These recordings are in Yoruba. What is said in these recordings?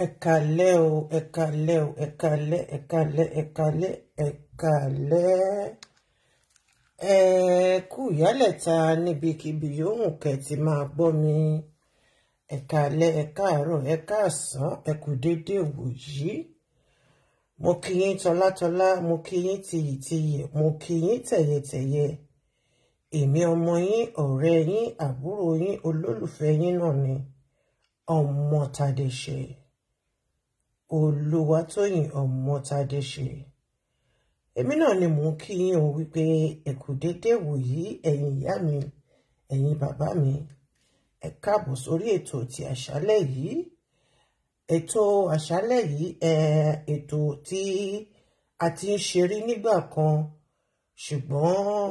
Ẹ̀kálẹ́ o, ẹ̀kálẹ́ o, ẹ̀kálẹ́, ẹ̀kálẹ́, ẹ̀kálẹ́, ẹ̀kálẹ́. Ẹ kú ìyálẹ̀ta níbikíbi yòówù kẹ́ ti máa gbọ́ mi. Ẹ̀kálẹ́, ẹ káàárọ̀, ẹ káàsán, ẹ kú dédé wòyí. Mo kí yín tọlátọlá, mo kí yín tiyìtiyì, mo kí yín tẹ̀yẹtẹ̀yẹ. Èmi ọmọ yín, ọ̀rẹ́ yín, àbúrò yín, olólùfẹ́ yín náà ni Ọmọ́tádéṣe. Olúwatóyìn Ọmọ́tádéṣe. Èmi náà ni mò ń kí yín o wípé ẹ kú dédé wòyí, ẹ̀yin ìyá mi, ẹ̀yin bàbá mi. Ẹ káàbọ̀ sórí ètò ti àṣálẹ́ yìí. Ètò àṣálẹ́ yìí ètò tí a ti ń ṣeré nígbà kan, ṣùgbọ́n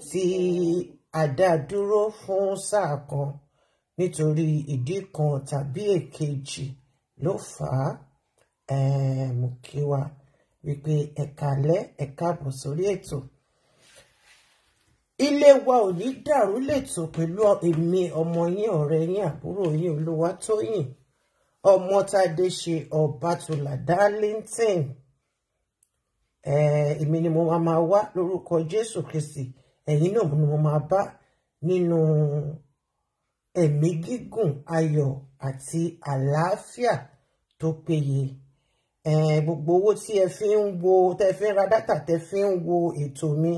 tí a dá dúró fún sáà kan nítorí ìdí kan tàbí èkejì ló fà á. Mo kí wa wípé ẹ káalẹ́, ẹ káàbọ̀ sórí ètò. Ilé wa ò ní dàrú lẹ́tọ̀ pẹ̀lú èmi ọmọ yín, ọ̀rẹ́ yín, àbúrò yín, Olúwatóyìn Ọmọ́tádéṣe Ọbátúlá Darlington. Èmi ni mo máa wá lórúkọ Jésù Kristi. Ẹ̀yin náà ni mo máa bá nínú ẹ̀mí gígùn, ayọ̀ àti àlàáfíà tó péye. Gbogbo owó tí ẹ fi ń wo, tẹ fi ń ra dátà, tẹ fi ń wo ètò mi,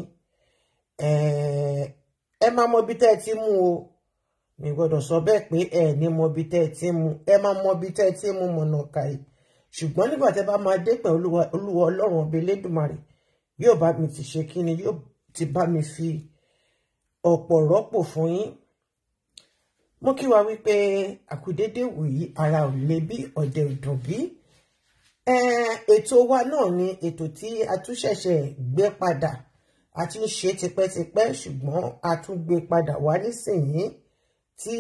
ẹ máa mọ bí tẹ́ ti mú o. Mi gbọ́dọ̀ sọ bẹ́ẹ̀ pé ẹ ní mọ bí tẹ́ ti mú. Ẹ máa mọ bí tẹ́ ti mú mọ̀nà kàì. Ṣùgbọ́n nígbà tẹ́ bá máa dé pẹ̀lú Olúwa Ọlọ́run ọba Elédùmarè, yóò bá mi ti ṣe kíni, yóò ti bá mi fi ọ̀pọ̀ rọ́pò fún yín. Mo kí wa wípé àkúdédé wòyí, ara ò le bí, ọ̀dẹ̀ ò dùn bí. Ètò wa náà ni ètò tí a tún ṣẹ̀ṣẹ̀ gbé padà. A ti ń ṣe tipẹ́tipẹ́, ṣùgbọ́n a tún gbé padà wá nísìnyí tí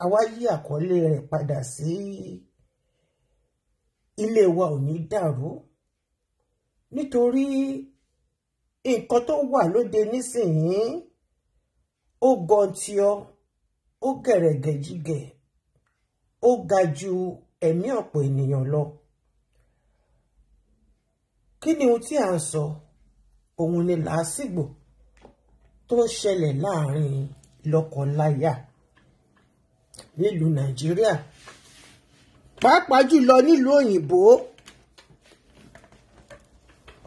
a wá yí àkọlé rẹ̀ padà sí ilé wa ò ní dàrú. Nítorí nǹkan tó wà lóde nísìnyí ó gọ̀ǹtìọ, ó gẹ̀rẹ̀gẹ̀jigẹ̀, ó ga ju ẹ̀mí ọ̀pọ̀ ènìyàn lọ. Kí ni ohun tí à ń sọ? Òun ni làásìgbò tó ń ṣẹlẹ̀ láàrin lọ́kọláya nílùú Nàìjíríà, pàápàá jùlọ nílùú òyìnbó.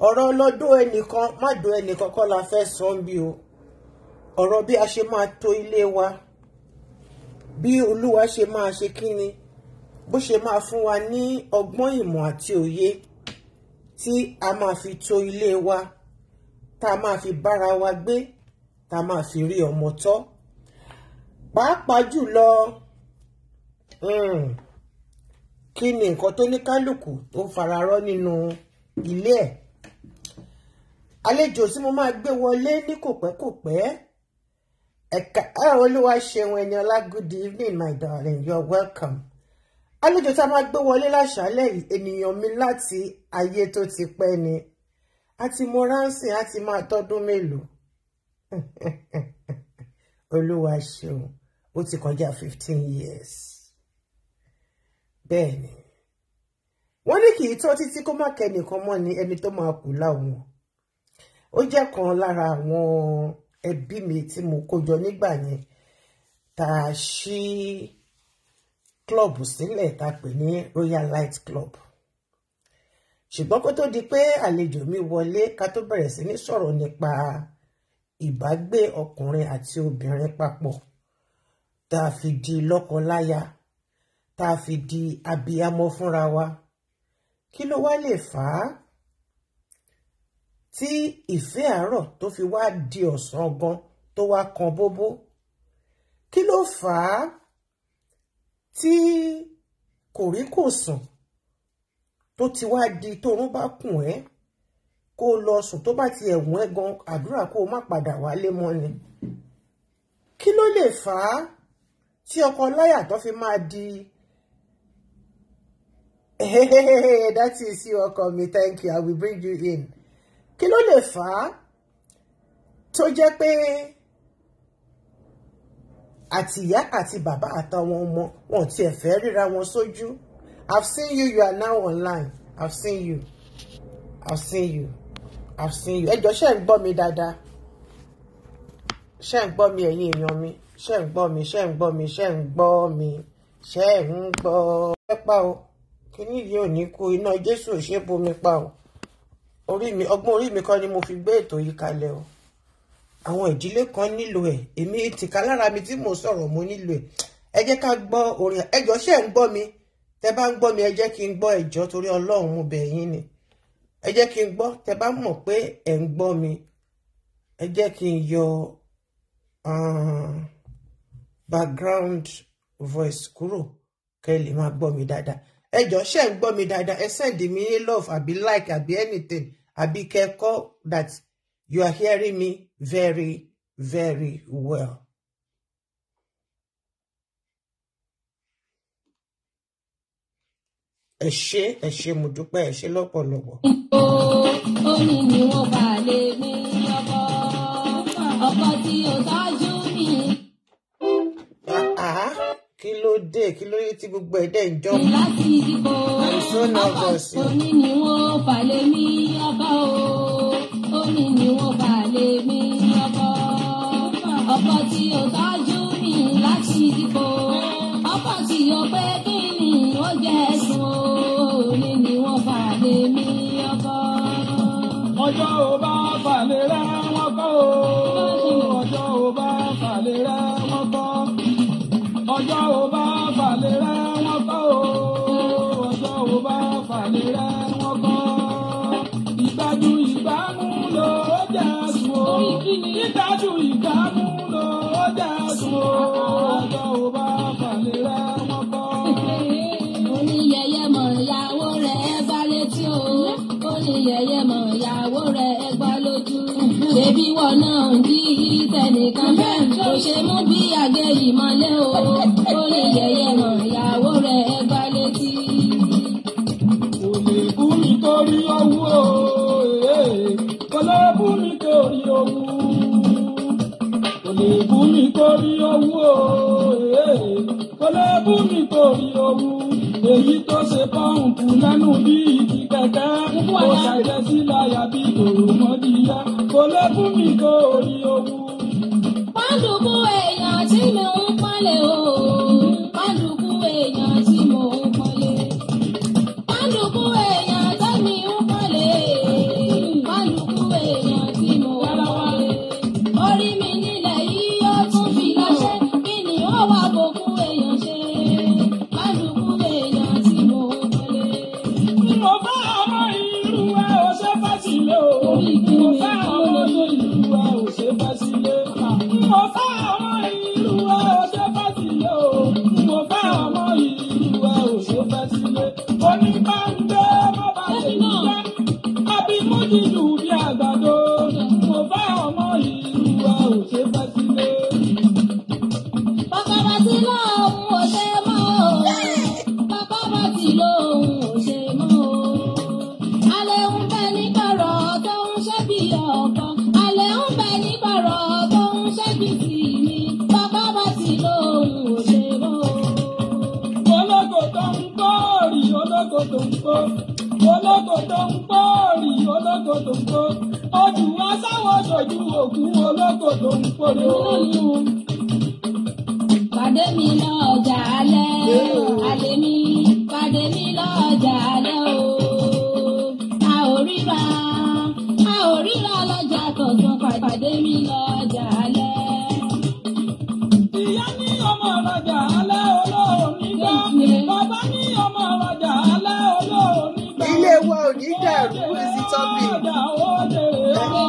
Ọ̀rọ̀ ọlọ́dún ẹnìkan má dùn ẹnìkan kọ́ la fẹ́ sọ ń bí o. Ọ̀rọ̀ bí a ṣe máa tò ilé wa, bí Olúwa ṣe máa ṣe kíni, bó ṣe máa fún wa ní ọgbọ́n, ìmọ̀ àti òye tí a máa fi tò ilé wa, tá a máa fi bára wa gbé, tá a máa fi rí ọmọ tọ́. Pàápàá jùlọ kí ni nǹkan tó ní kálùkù tó ń fararọ́ nínú ilé ẹ̀. Àlejò tí mo máa gbé wọlé ní kòpẹ́kòpẹ́, Olúwa ṣeun Ẹniọlá, good evening my darling, you're welcome. Àlejò tí a máa gbé wọlé láṣálẹ́ yìí, ènìyàn mi láti ayé tó ti pẹ́ ni. Àti mo ránṣẹ́ àti máa tọ́dún mélòó. Olúwa ṣeun, ó ti kọjá 15 years. Bẹ́ẹ̀ni, wọ́n ní kì í tó títí kó má kẹ́nìkan mọ́ ni ẹni tó máa kù láwọn. Ó jẹ́ kan lára àwọn ẹbí mi tí mo kó jọ nígbà yẹn, tá a ṣí klọ́ọ̀bù sílẹ̀ tá a pè ní Royal Light Club. Ṣùgbọ́n kó tó di pé àlejò mi wọlé, ká tó bẹ̀rẹ̀ sí ní sọ̀rọ̀ nípa ìbágbé ọkùnrin àti obìnrin papọ̀, tá a fi di lọ́kọláya, tá a fi di abiyamọ fúnra wa. Kí ló wá lè fà á tí ìfẹ́ àárọ̀ tó fi wá di ọ̀sán gan tó wá kan bóbó? Kí ló fà á tí kòríkòsùn tó ti wá di tóorun bá kùn ẹ́ kó lọ sùn, tó bá ti ẹ̀wọ̀n ẹ́ gan àdúrà kó má padà wálé mọ́ ni? Kí ló lè fà á tí ọkọ láyà tó fi máa di that is you ọkọ mi, thank you, I will bring you in. Kí ló lè fà á tó jẹ́ pé àti ìyá àti bàbá àtàwọn ọmọ wọn tiẹ̀ fẹ́ ríra wọn sójú? I've seen you. You are now online. I've seen you. I've seen you. I've seen you. Ẹ jọ̀ọ́ ṣé ń gbọ́ mi dáadáa. Ṣé ń gbọ́ mi ẹ̀yin èèyàn mi. Ṣé ń gbọ́ mi. Ṣé ń gbọ́ mi. Ṣé ń gbọ́ mi. Ṣé ń gbọ́. Ẹ pa o. Kíní yìí ò ní kú. Iná Jésù ò ṣe bomi pa o. Ọgbọ́n orí mi kọ́ ni mo fi gbé ètò yìí kalẹ̀ o. Àwọn ìdílé kan nílò ẹ̀. Èmi tìka lára mi tí mo sọ̀rọ̀ mo nílò ẹ̀. Ẹ jẹ́ ká gbọ́ orin. Ẹ jọ̀ọ́ ṣé ń gbọ́ mi. Tẹ́ bá ń gbọ́ mi ẹ jẹ́ kí n gbọ́ ẹ jọ̀ọ́ torí Ọlọ́run mo bẹ̀ yín ni. Ẹ jẹ́ kí n gbọ́. Tẹ́ bá mọ̀ pé ẹ ń gbọ́ mi. Ẹ jẹ́ kí n yọ background voice kúrò kẹ́ lè máa gbọ́ mi dáadáa. Ẹ jọ̀ọ́ ṣé ń gbọ́ mi dáadáa. Ẹ send mi ní love àbí like àbí anything àbí kẹ́kọ̀ọ́ that you are hearing me very, very well. Ẹ ṣé mo dúpẹ́ ẹ ṣé lọ́pọ̀lọpọ̀. Orin ni wọ́n bá lè ní ọkọ tí ó tọ́jú mi. Kí ló dé tí gbogbo ẹ̀dẹ̀ ń jọ. Láti ìdìbò orin ni wọ́n bá lè ní ọkọ o. Orin ni wọ́n bá lè ní ọkọ tí ó tọ́jú mi. Láti ìdìbò ọkọ tí ó pé kí ni ó jẹ́ sùn o. Orin ni wọ́n bá lè ní ọkọ. Ọjọ́ ò bá falẹ̀ rẹ̀ wọ́n kọ́ o. Ọjọ́ ò bá falẹ̀ rẹ̀ wọ́n kọ́. Ọjọ́ ò bá falẹ̀ rẹ̀ wọ́n kọ́ o. Ọjọ́ ò bá falẹ̀ rẹ̀ wọ́n kọ́. Ìgbájú ìgbámú ló jẹ́ sùn o. Ìgbájú ìgbámú ló jẹ́ sùn o. Ọjọ́ ò bá falẹ̀ rẹ̀ wọ́n kọ́. Oníyẹyẹ mọ̀ ìyàwó rẹ̀ gbá létí o. Oníyẹyẹ mọ̀ ìyàwó rẹ̀ gbá lójú. Bébí wọn náà ń jí tẹnìkan bẹ́ẹ̀ kò ṣe mú bí àgé yìí mọ́lé o. Oníyẹyẹ mọ̀ ìyàwó rẹ̀ gbá létí. Kò lè bú mi torí owó o. Kò lè bú mi torí owó. Kò lè bú mi torí owó o. Kò lè bú mi torí owó. Èyí tó ṣe pọ́ǹpù lẹ́nu bí ìdí kẹ̀kẹ́. Kò ṣàjẹ́ sí láyà bí òròmọdìyẹ. Kò lè bú mi torí owó. Pàǹdùkú èèyàn tí mo ń pọ́nlé o. Pàǹdùkú èèyàn tí mo ń pọ́nlé. Pàǹdùkú èèyàn tẹ́mi ń pọ́nlé. Pàǹdùkú èèyàn tí mo ń pọ́nlé. Orí mi nílẹ̀ yìí ó tún fi lọ́ṣẹ́. Kí ni ó wà bòkú èèyàn ṣe? Pàǹdùkú èèyàn tí mo ń pọ́nlé. Mo fẹ́ ọmọ irú ẹ ò ṣe fẹ́ sílé o. Mo fẹ́ ọmọ irú ẹ ò ṣe fẹ́ sílé. Mo fẹ́ ọmọ irú ẹ ò ṣe fẹ́ sílé o. Mo fẹ́ ọmọ irú ẹ ò ṣe fẹ́ sílé. Onígbàgbé mo bá ṣe níjẹ́. Àbí mo jíjù bí àgbàdo. Mo fẹ́ ọmọ irú ẹ ò ṣe fẹ́ sílé. Bàbá bá ti lóhùn ò ṣe mọ́ o. Bàbá bá ti lóhùn ò ṣe mọ́ o. Alẹ́ ń bẹ ní kọ̀rọ̀ tó ń ṣe bí ọ̀kan. Alẹ́ ń bẹ ní kọ̀rọ̀ tó ń ṣe bí tìmí. Bàbá bá ti lóhùn ò ṣe mọ́ o. Ológo tó ń gbòòrì, ológo tó ń gbó. Ológo tó ń gbòòrì, ológo tó ń gbó. Ojú asáwọ̀ ṣojú òkú, ológo tó ń pòrè òun. Pàdé mi lọ́jà alẹ́, alẹ́ mi. Pàdé mi lọ́jà alẹ́ o. A ò ríra lọ́jà tọ̀tàn. Pàdé mi lọ́jà alẹ́. Ìyá ní ọmọ ọlọ́jà alẹ́ olóòní gbá. Bàbá ní ọmọ ọlọ́jà alẹ́ olóòní gbá. Ilé wa ò ní dàrú èsì tọ́bì. Ọjà ó jèrè ọ́.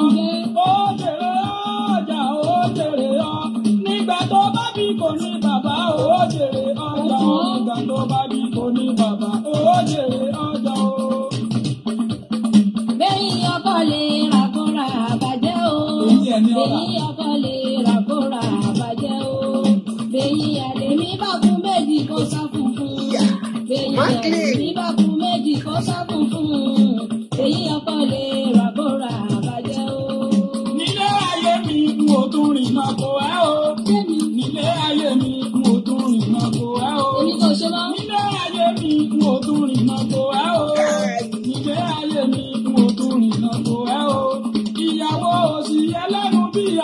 Ó jèrè ọjà ó jèrè ọ́. Nígbà tó bá bí kò ní bàbá ó jèrè ọjà ó. Nígbà tó bá bí kò ní bàbá ó jèrè ọjà ó. Bẹ́yìn ọkọ lè rà kó ra àbàjẹ́ o. Bẹ́yìn ọkọ lè rà kó ra àbàjẹ́ o. Bẹ́yìn àlèmí bá kú méjì kó sá funfun. Bẹ́yìn àlèmí bá kú méjì kó sá funfun. Bẹ́yìn ọkọ lè rà kó ra àbàjẹ́ o. Nílé ayé mi n ò tún rìn náà kó ẹ́ o. Nílé ayé mi n ò tún rìn náà kó ẹ́ o. Èmi kò ṣe mọ́. Nílé ayé mi n ò tún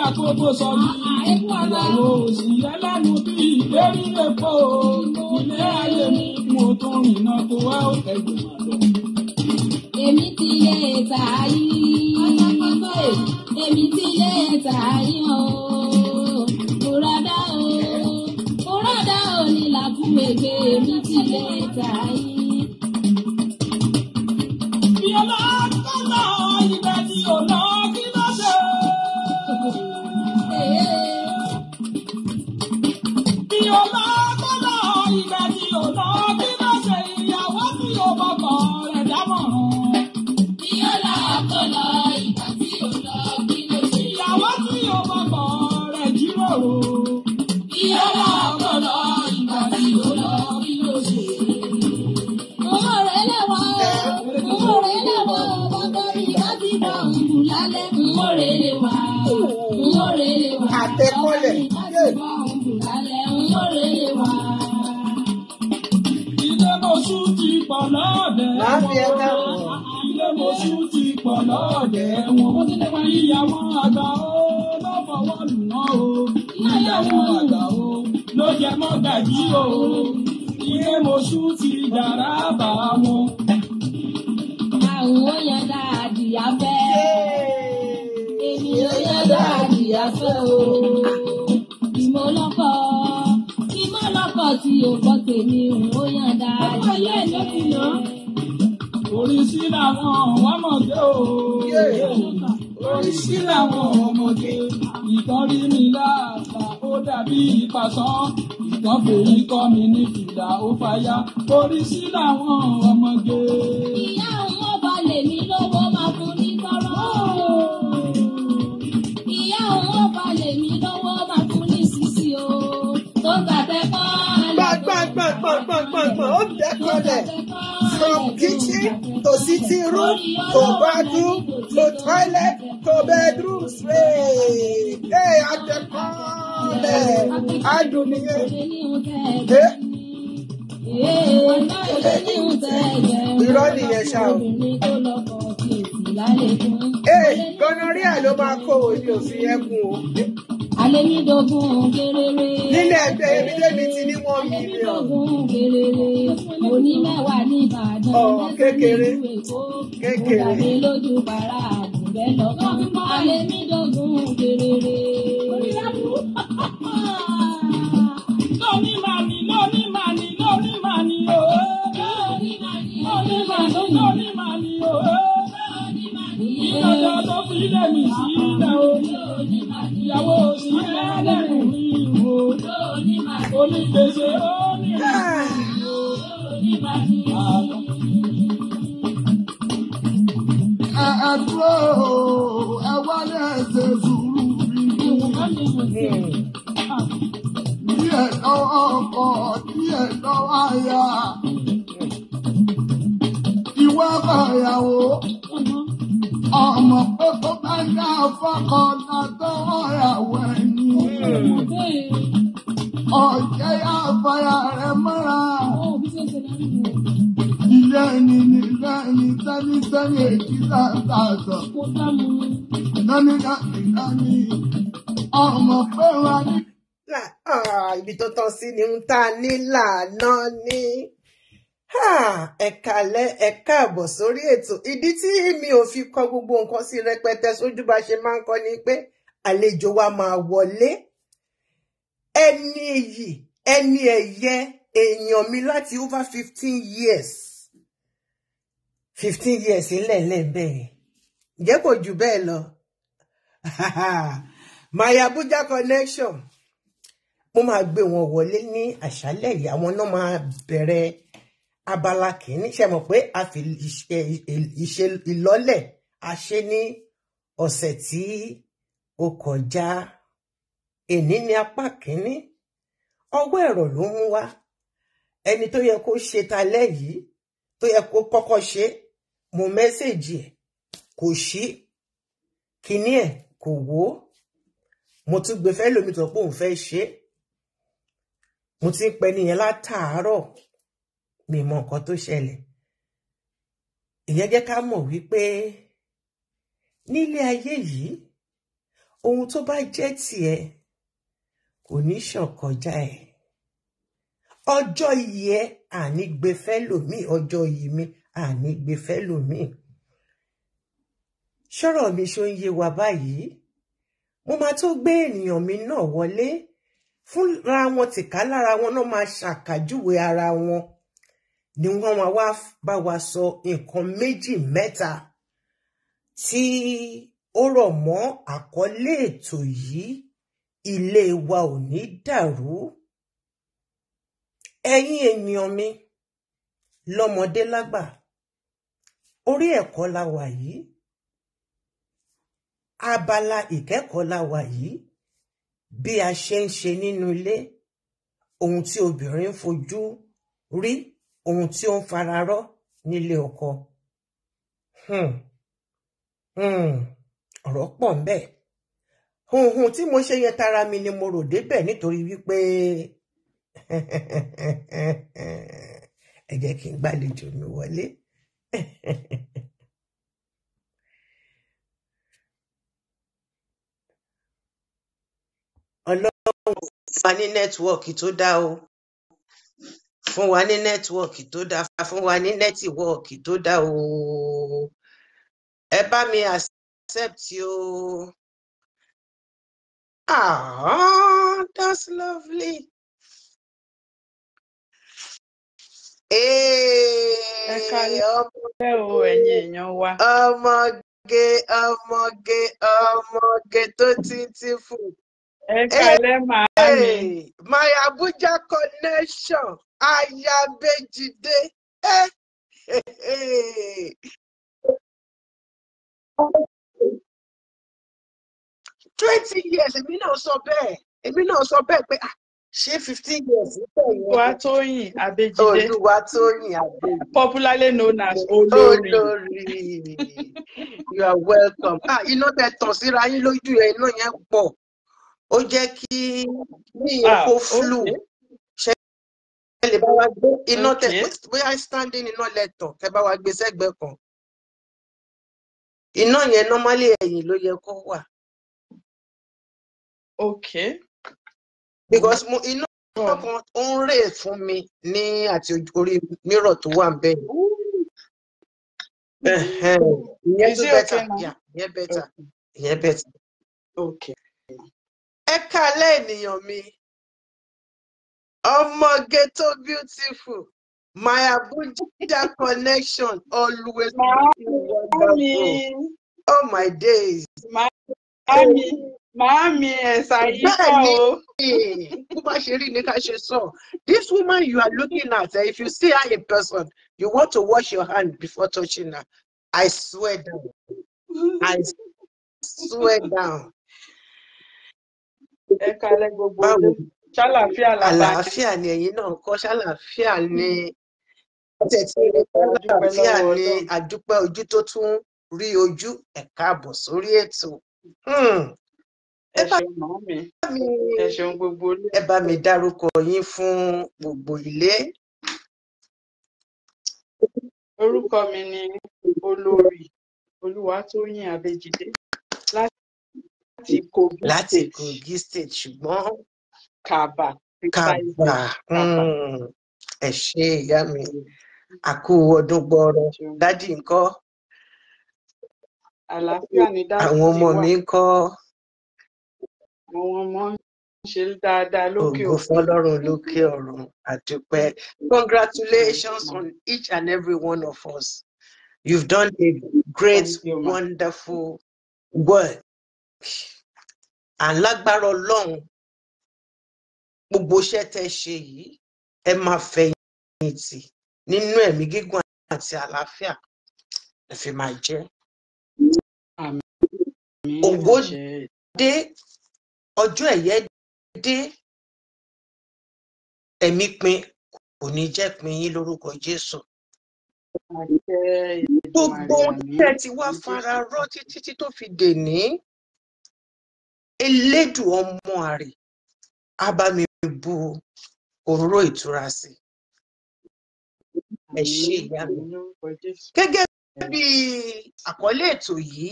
àkókò sọ yìí. Ìyàwó òsì ẹlẹ́nu bí ìlérí epo. Ilé ayé mi mo tún rìnnà tó wá òtẹ́gùn lọ. Èmi ti lè tà yìí. Èmi ti lè tà yìí o. Bùrọ̀dá o. Bùrọ̀dá o ní làkúwègbè. Èmi ti lè tà yìí. Bí ọlọ́dún lọ ibẹ̀ tí ò lọ kí ló ṣe. Bí ọlọ́dún lọ ibẹ̀ tí ò lọ kí ló ṣe. Ìyàwó tí ò bọ̀kọ̀ rẹ̀ dámọ̀ràn. Bí ọlọ́dún lọ ìgbà tí ò lọ kí ló ṣe. Ìyàwó tí ò bọ̀kọ̀ rẹ̀ jíròrò. Bí ọlọ́dún lọ ìgbà tí ò lọ kí ló ṣe. Owó rẹ̀ lẹ́wọ̀ owó rẹ̀ lẹ́wọ̀ bọ́bọ́ mi láti bọ̀ ǹbù lálẹ́. Owó rẹ̀ lẹ́wọ̀ owó rẹ̀ lẹ́wọ̀ àtẹkọ́lẹ̀. láti bọ̀ ǹbù lálẹ́. Owó rẹ̀ lẹ́wọ̀. Ilé mọ̀ṣú ti pọ̀ lọ́ọ̀dẹ̀ Máa fi ẹ̀ka wọn. wọ̀. Ilé mọ̀ṣú ti pọ̀ lọ́ọ̀dẹ̀ wọn. Ìyàwó àgbà ó ló fọwọ́ lù wọ́n o. Ìyàwó àgbà ó ló jẹ mọ́ gàjí o. Ilé mọ̀ṣú ti dára bá wọn. Àwọn oyan dáàdì afẹ́. Èmi oyan dáàdì afẹ́ o. Ìmọ̀lọ́kọ̀ tí o gbọ́ tèmi oyan dáàdì afẹ́. Oríṣi làwọn ọmọdé o. Oríṣi làwọn ọmọdé. Ìtàn rí mi láàbà ó dàbí ìpàṣán. Ìtàn fèyí kọ́ mi ní fìlà ó fàyà. Oríṣi làwọn ọmọdé. Ìyá òun ọba lèmi lówó máa fún ní tọrọ. Ìyá òun ọba lèmi lówó máa fún ní sísí o. Tó gbàtẹ́kọ́ Gbàgbàgbàgbàgbàgbà ó dẹ́kọ̀lẹ̀. From kitchen to sitting room to bathroom to toilet to bedroom straight. Hey, àtẹkọ́lẹ̀. Adùn nìyẹn. Irọ́ nìyẹn ṣá o. Gonorrhea ló máa kó òní òfin ẹkùn o. Àlémídógún kéréré. Nílẹ̀ ẹgbẹ́ ebi tẹ́mi ti ní 1 million. Àlémídógún kéréré. Onímẹ̀wàá ní Ìbàdàn. Kékeré. Kékeré. Ìgbàgbé lójú bàrà àgùnbẹ́ lọ́kàn. Àlémídógún kéréré. Lóní màní, lóní màní, lóní màní o. Lóní màní o. Ìyàjọ́ tó fi lé mi sílẹ̀ o. Ìyàwó òsì ẹlẹ́nu mi o. Onígbèsè Ẹ̀dúró ẹ wálé ẹsẹ̀ sùúrù bí. Díẹ̀ lọ́wọ́ ọkọ, díẹ̀ lọ́wọ́ aya. Ìwé ọkọ ìyàwó. Ọmọ pé kó bá dá fọ́kọ látọwọ́ ìyàwó ẹni. Ọ̀jẹ̀ yá fàyà rẹ̀ mọ́ra. Ilé ẹni ní ilé ẹni sẹ́ni èjì sáńtàṣọ. Nání ọmọ pé wà ní. Ibi tó tán sí ni ń ta nílànà ní. Ẹ kálẹ́ ẹ káàbọ̀ sórí ètò. Ìdí tí mi ò fi kọ gbogbo nǹkan sí rẹpẹtẹ sójú bá ṣe máa ń kọ ni pé àlejò wa máa wọlé. Ẹni èyí, ẹni ẹ̀yẹ, èèyàn mi láti over 15 years. 15 years ńlẹ̀ńlẹ̀ bẹ́ẹ̀. Ǹjẹ́ kò jù bẹ́ẹ̀ lọ? My Abuja connection. Mo máa gbé wọn wọlé ní àṣálẹ́ yìí. Àwọn náà máa bẹ̀rẹ̀ abala kìíní. Ṣé mọ̀ pé a fi ìṣe ìlọ́lẹ̀ a ṣe ní ọ̀sẹ̀ tí ó kọjá. Èní ní apá kìíní. Ọwọ́ ẹ̀rọ ló mú wá. Ẹni tó yẹ kó ṣe talẹ́ yìí, tó yẹ kó kọ́kọ́ ṣe, mo mẹ́sẹ̀jì ẹ̀, kò ṣí, kíní ẹ̀ kò wó. Mo tún gbé fẹ́ lómi tó pé òun fẹ́ ṣe. Mo ti ń pẹ́ nìyẹn látàárọ̀. Mi mọ nǹkan tó ṣẹlẹ̀. Ìyẹn jẹ́ ká mọ̀ wípé nílé ayé yìí, ohun tó bá jẹ́ tiẹ̀ kò ní ṣàn kọjá ẹ̀. Ọjọ́ iyì ẹ àní gbé fẹ́ lòmíì, ọjọ́ iyì mi àní gbé fẹ́ lòmíì. Ṣọ́rọ̀ mi ṣó ń yé wa báyìí? Mo máa tó gbé ènìyàn mi náà wọlé, fúnra wọn tìká lára wọn náà máa ṣàkàjúwe ara wọn, ni wọ́n máa wá bá wa sọ nǹkan méjì mẹ́ta tí ó rọ̀ mọ́ àkọlé ètò yìí, ilé wa ò ní dàrú. Ẹ̀yin ènìyàn mi, lọ́mọdé lágbà, orí ẹ̀kọ́ la wà yìí, abala ìkẹ́kọ̀ọ́ la wà yìí, bí a ṣe ń ṣe nínú ilé, ohun tí obìnrin ń fojú rí, ohun tí ó ń fararọ́ nílé ọkọ. Ọ̀rọ̀ pọ̀ ńbẹ̀. Tí mo ṣe yẹn tara mi ni mo rò débẹ̀ nítorí wípé ẹ jẹ́ kí n gbàlejò mi wọlé. Ọlọ́run fún wa ní nẹ́tíwọ́ọ̀kì tó dá o. Fún wa ní nẹ́tíwọ́ọ̀kì tó dá, fún wa ní nẹ́tíwọ́ọ̀kì tó dá o. Ẹ bá mi accept o. That's lovely. Ẹ káalẹ́ o ẹ̀yin èèyàn wa. Ọmọge tó títí fún. Ẹ káalẹ́ màámi. My Abuja connection, Ayabejide. 20 years, èmi náà sọ bẹ́ẹ̀ pé ṣé 15 years Olúwatóyìn Abéjídé. Olúwatóyìn Abéjídé. Popularly known as Olórí. You are welcome. Iná tẹ tàn síra yín lójú ẹ, iná yẹn pọ̀. Ó jẹ́ kí ní epo flu. Ṣé ẹ lè bá wa gbé iná tẹ bóyá standing iná lẹ́tọ̀ kẹ bá wa gbé sẹ́gbẹ̀ẹ́ kan. Iná yẹn normally ẹ̀yìn ló yẹ kó wà. Okay. Because iná kan ó ń rè fún mi ní àti orí mirror tó wà ńbẹ̀. Ìyẹn tó better. Ìyẹn better. Okay. Ẹ káalẹ́ ènìyàn mi. Ọmọge tó beautiful. My Abuja connection always wonderful. Oh my days. Màámi ẹ̀sà yìí kọ́ o. Bó bá ṣe rí ni ká ṣe sọ. This woman you are looking at, if you see her in person, you want to wash your hand before touching her. I swear down. I swear down. Ẹ káalẹ́ gbogbo ilé. Ṣàlàáfíà làbá. Àlàáfíà ni ẹ̀yin náà kọ́, ṣàlàáfíà ni. Àlàáfíà ni àdúpẹ́ ojú tó tún rí ojú. Ẹ káàbọ̀ sórí ètò. Ẹ ṣeun màámi. Ẹ ṣeun gbogbo ilé. Ẹ bá mi dárúkọ yín fún gbogbo ilé. Orúkọ mi ni Olórí Olúwatóyìn Abéjídé láti Kogi State, ṣùgbọ́n Kàbà. Ẹ ṣé ìyá mi. Àkú ọdún gbọọrọ. Dádì ńkọ́? Àlàáfíà ni dádì. Àwọn ọmọ mi ńkọ́? Àwọn ọmọ ń ṣe dáadáa lókè ògo fọ́lọ́run lókè ọ̀run. Àdúpẹ́. Congratulations on each and every one of us. You've done a great, wonderful work. Lágbára Ọlọ́run, gbogbo iṣẹ́ tẹ́ ṣe yìí, ẹ máa fẹ̀yìntì nínú ẹ̀mí gígùn àti àlàáfíà. Ẹ fi máa jẹ́. Ògo dé, ọjọ́ ẹ̀yẹ dé, ẹ̀mí pin kò ní jẹ́ pin yín lórúkọ Jésù. Gbogbo tẹ́ ti wá fara rọ́ títí tó fi dèní. Elédùn ọmọ àrè á bá mi bu òróró ìtura sí. Ẹ ṣé ìyá mi. Gẹ́gẹ́ bí àkọlé ètò yìí,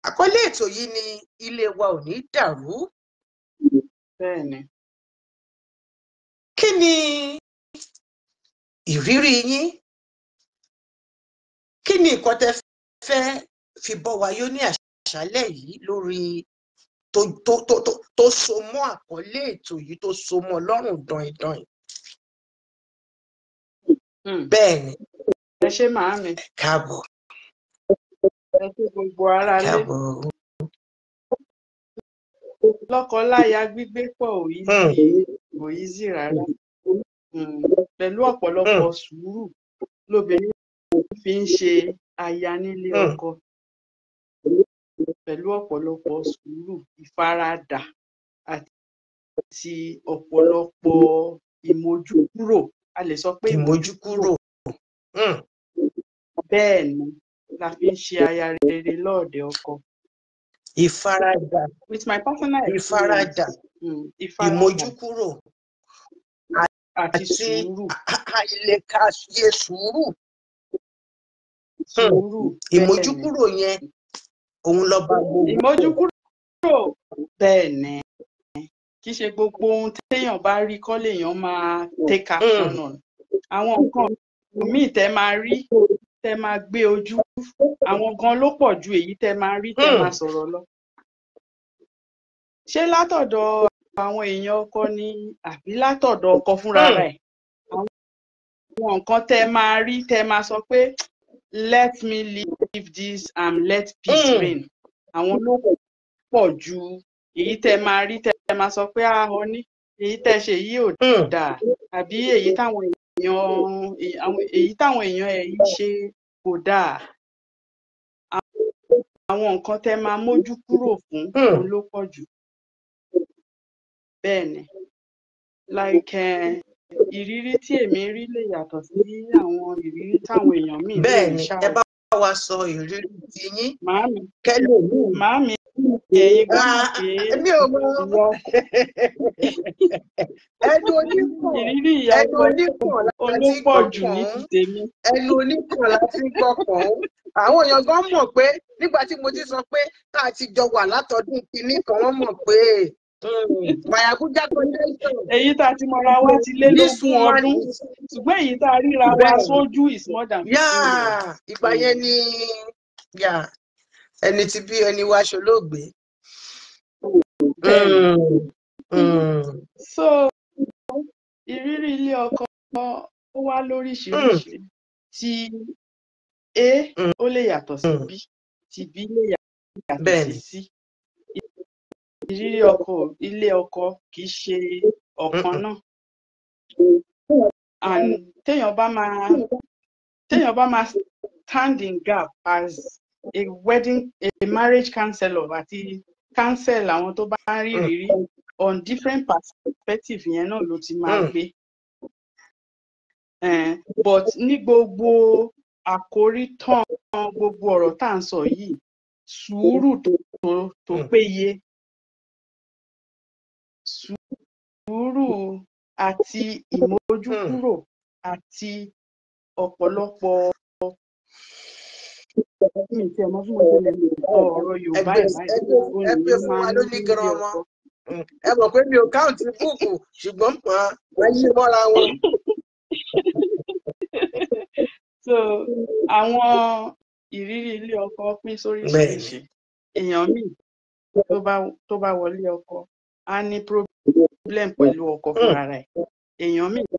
Àkọlé ètò yìí ni ilé wa ò ní dàrú. Bẹ́ẹ̀ni. Kí ni ìrírí yín? Kí ni nǹkan tẹ́ fẹ́ fi bọ́ wa yó ní àṣálẹ́ yìí lórí tó so mọ́ àkọlé ètò yìí, tó so mọ́ lọ́rùn dọ̀ìndọ̀ìn? Bẹ́ẹ̀ni. Ẹ ṣé màámi. Káàbọ̀. Ẹ ṣé gbogbo ará lé. Káàbọ̀. Lọ́kọláya gbígbé pọ̀ ò easy rárá. Pẹ̀lú ọ̀pọ̀lọpọ̀ sùúrù lóbìnrin fi ń ṣe aya nílé ọkọ. Pẹ̀lú ọ̀pọ̀lọpọ̀ sùúrù, ìfaradà àti ọ̀pọ̀lọpọ̀ ìmójúkúrò. A lè sọ pé ìmójúkúrò. Bẹ́ẹ̀ ni la fi ń ṣe aya rere lọ́ọ̀dẹ̀ ọkọ. Ìfaradà. With my personal experience. Ìfaradà. Ìmójúkúrò. Àti sùúrù. Àìlèkàyè sùúrù. Sùúrù. Ìmójúkúrò yẹn òun lọ bá gbogbo. Ìmójúkúrò bẹ́ẹ̀ ni. Kì í ṣe gbogbo ohun téèyàn bá rí kọ́ lèèyàn máa take action on. Àwọn nǹkan míì tẹ́ máa rí, tẹ́ máa gbé ojú, àwọn gan ló pọ̀ ju èyí tẹ́ máa rí tẹ́ máa sọ̀rọ̀ lọ. Ṣé látọ̀dọ̀ àwọn èèyàn ọkọ ni àbí látọ̀dọ̀ ọkọ fúnra rẹ̀? Àwọn nǹkan tẹ́ máa rí tẹ́ máa sọ pé let me leave this and let peace reign. Àwọn ló pọ̀ ju èyí tẹ́ máa rí tẹ́ máa sọ pé honey, èyí tẹ́ ṣe yìí ò dáa, àbí èyí táwọn èèyàn yìí ṣe kò dáa. Àwọn nǹkan tẹ́ máa mójú kúrò fún òun ló pọ̀ jù. Bẹ́ẹ̀ ni, like ìrírí tí èmi rí lè yàtọ̀ sí àwọn ìrírí táwọn èèyàn míì lè rí ṣáà. Bẹ́ẹ̀ ni, ẹ bá wa sọ ìrírí ti yín. Màámi. Kẹ́lòmíì. Màámi, ẹ̀yin gbọ́ mọ̀ pé èmi ò mọ̀. Ẹnu oníkàn. Ìrírí ìyàwó olópọ̀ jù ní ti tèmi. Ẹnu oníkàn láti gbọ́kàn. Àwọn èèyàn gan mọ̀ pé nígbà tí mo ti sọ pé tá a ti jọ wà látọdún kìíní kan, wọ́n mọ̀ pé Mayabuja connection. Èyí tá a ti mọra wá ti lé lógún ọdún, ṣùgbọ́n èyí tá a ríra wa sójú is more than 15 years. Ìgbà yẹn ni ẹni tí bí ẹni wá ṣolóògbé. So ìrírí ilé ọkọ ó wá lóríṣiríṣi. Ti A ó lè yàtọ̀ sí B, ti B lè yàtọ̀ sí C. Ìrírí ilé ọkọ kì í ṣe ọ̀kan náà. And téèyàn bá máa stand in gap as a marriage counselor àti counsel àwọn tó bá rí ìrírí on different perspective yẹn náà ló ti máa gbé. But ní gbogbo àkórí tán gbogbo ọ̀rọ̀ tá à ń sọ yìí, sùúrù tó péye, sùúrù àti ìmójúkúrò àti ọ̀pọ̀lọpọ̀ ọ̀rọ̀ Yorùbá ẹgbẹ́ fún wa ló ní gírámà. Ẹ mọ̀ pé mi ò káùntì búùkù ṣùgbọ́n wọ́n yí mọ́ra wọn. So àwọn ìrírí ilé ọkọ pín sóríṣiríṣi. Èèyàn míì tó bá wọlé ọkọ á ní problem pẹ̀lú ọkọ fúnra rẹ̀. Èèyàn míì tó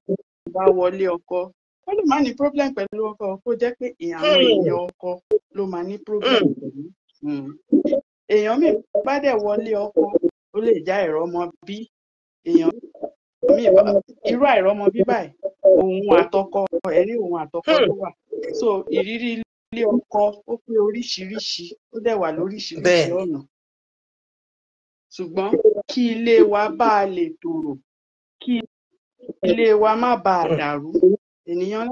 bá wọlé ọkọ ó lè má ní problem pẹ̀lú ọkọ kó jẹ́ pé àwọn èèyàn ọkọ ló máa ní problem pẹ̀lú. Èèyàn míì bá dẹ̀ wọlé ọkọ ó lè já àìrọ́mọ bí. Èèyàn míì irú àìrọ́mọ bí báyìí òun àtọkọ ẹ̀rí òun àtọkọ ló wà. So ìrírí ilé ọkọ ó pé oríṣiríṣi, ó dẹ̀ wà lóríṣiríṣi ọ̀nà. Ṣùgbọ́n kí ilé wa bá lè tòrò, kí ilé wa má bàa dàrú, ènìyàn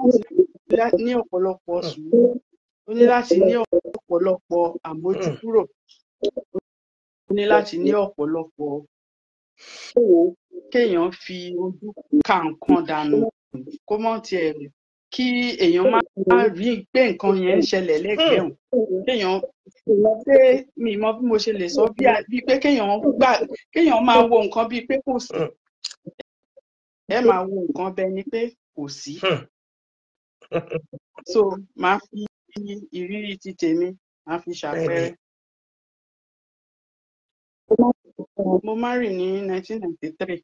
láti ní ọ̀pọ̀lọpọ̀ sùúrù, ó ní láti ní ọ̀pọ̀lọpọ̀ àmójúkúrò, ó ní láti ní ọ̀pọ̀lọpọ̀ kéèyàn fi ojú ka nǹkan dànù kó mọ̀ tiẹ̀ kí èèyàn má rí pé nǹkan yẹn ń ṣẹlẹ̀ lẹ́gbẹ̀ẹ́ òun kéèyàn pé mi mọ bí mo ṣe lè sọ bí pé kéèyàn máa wo nǹkan bíi pé kò sí ẹ máa wo nǹkan bẹ́ẹ̀ ni pé kò sí so máa fi ìrírí ti tèmi máa fi ṣàpẹẹrẹ. Mo marry ní 1993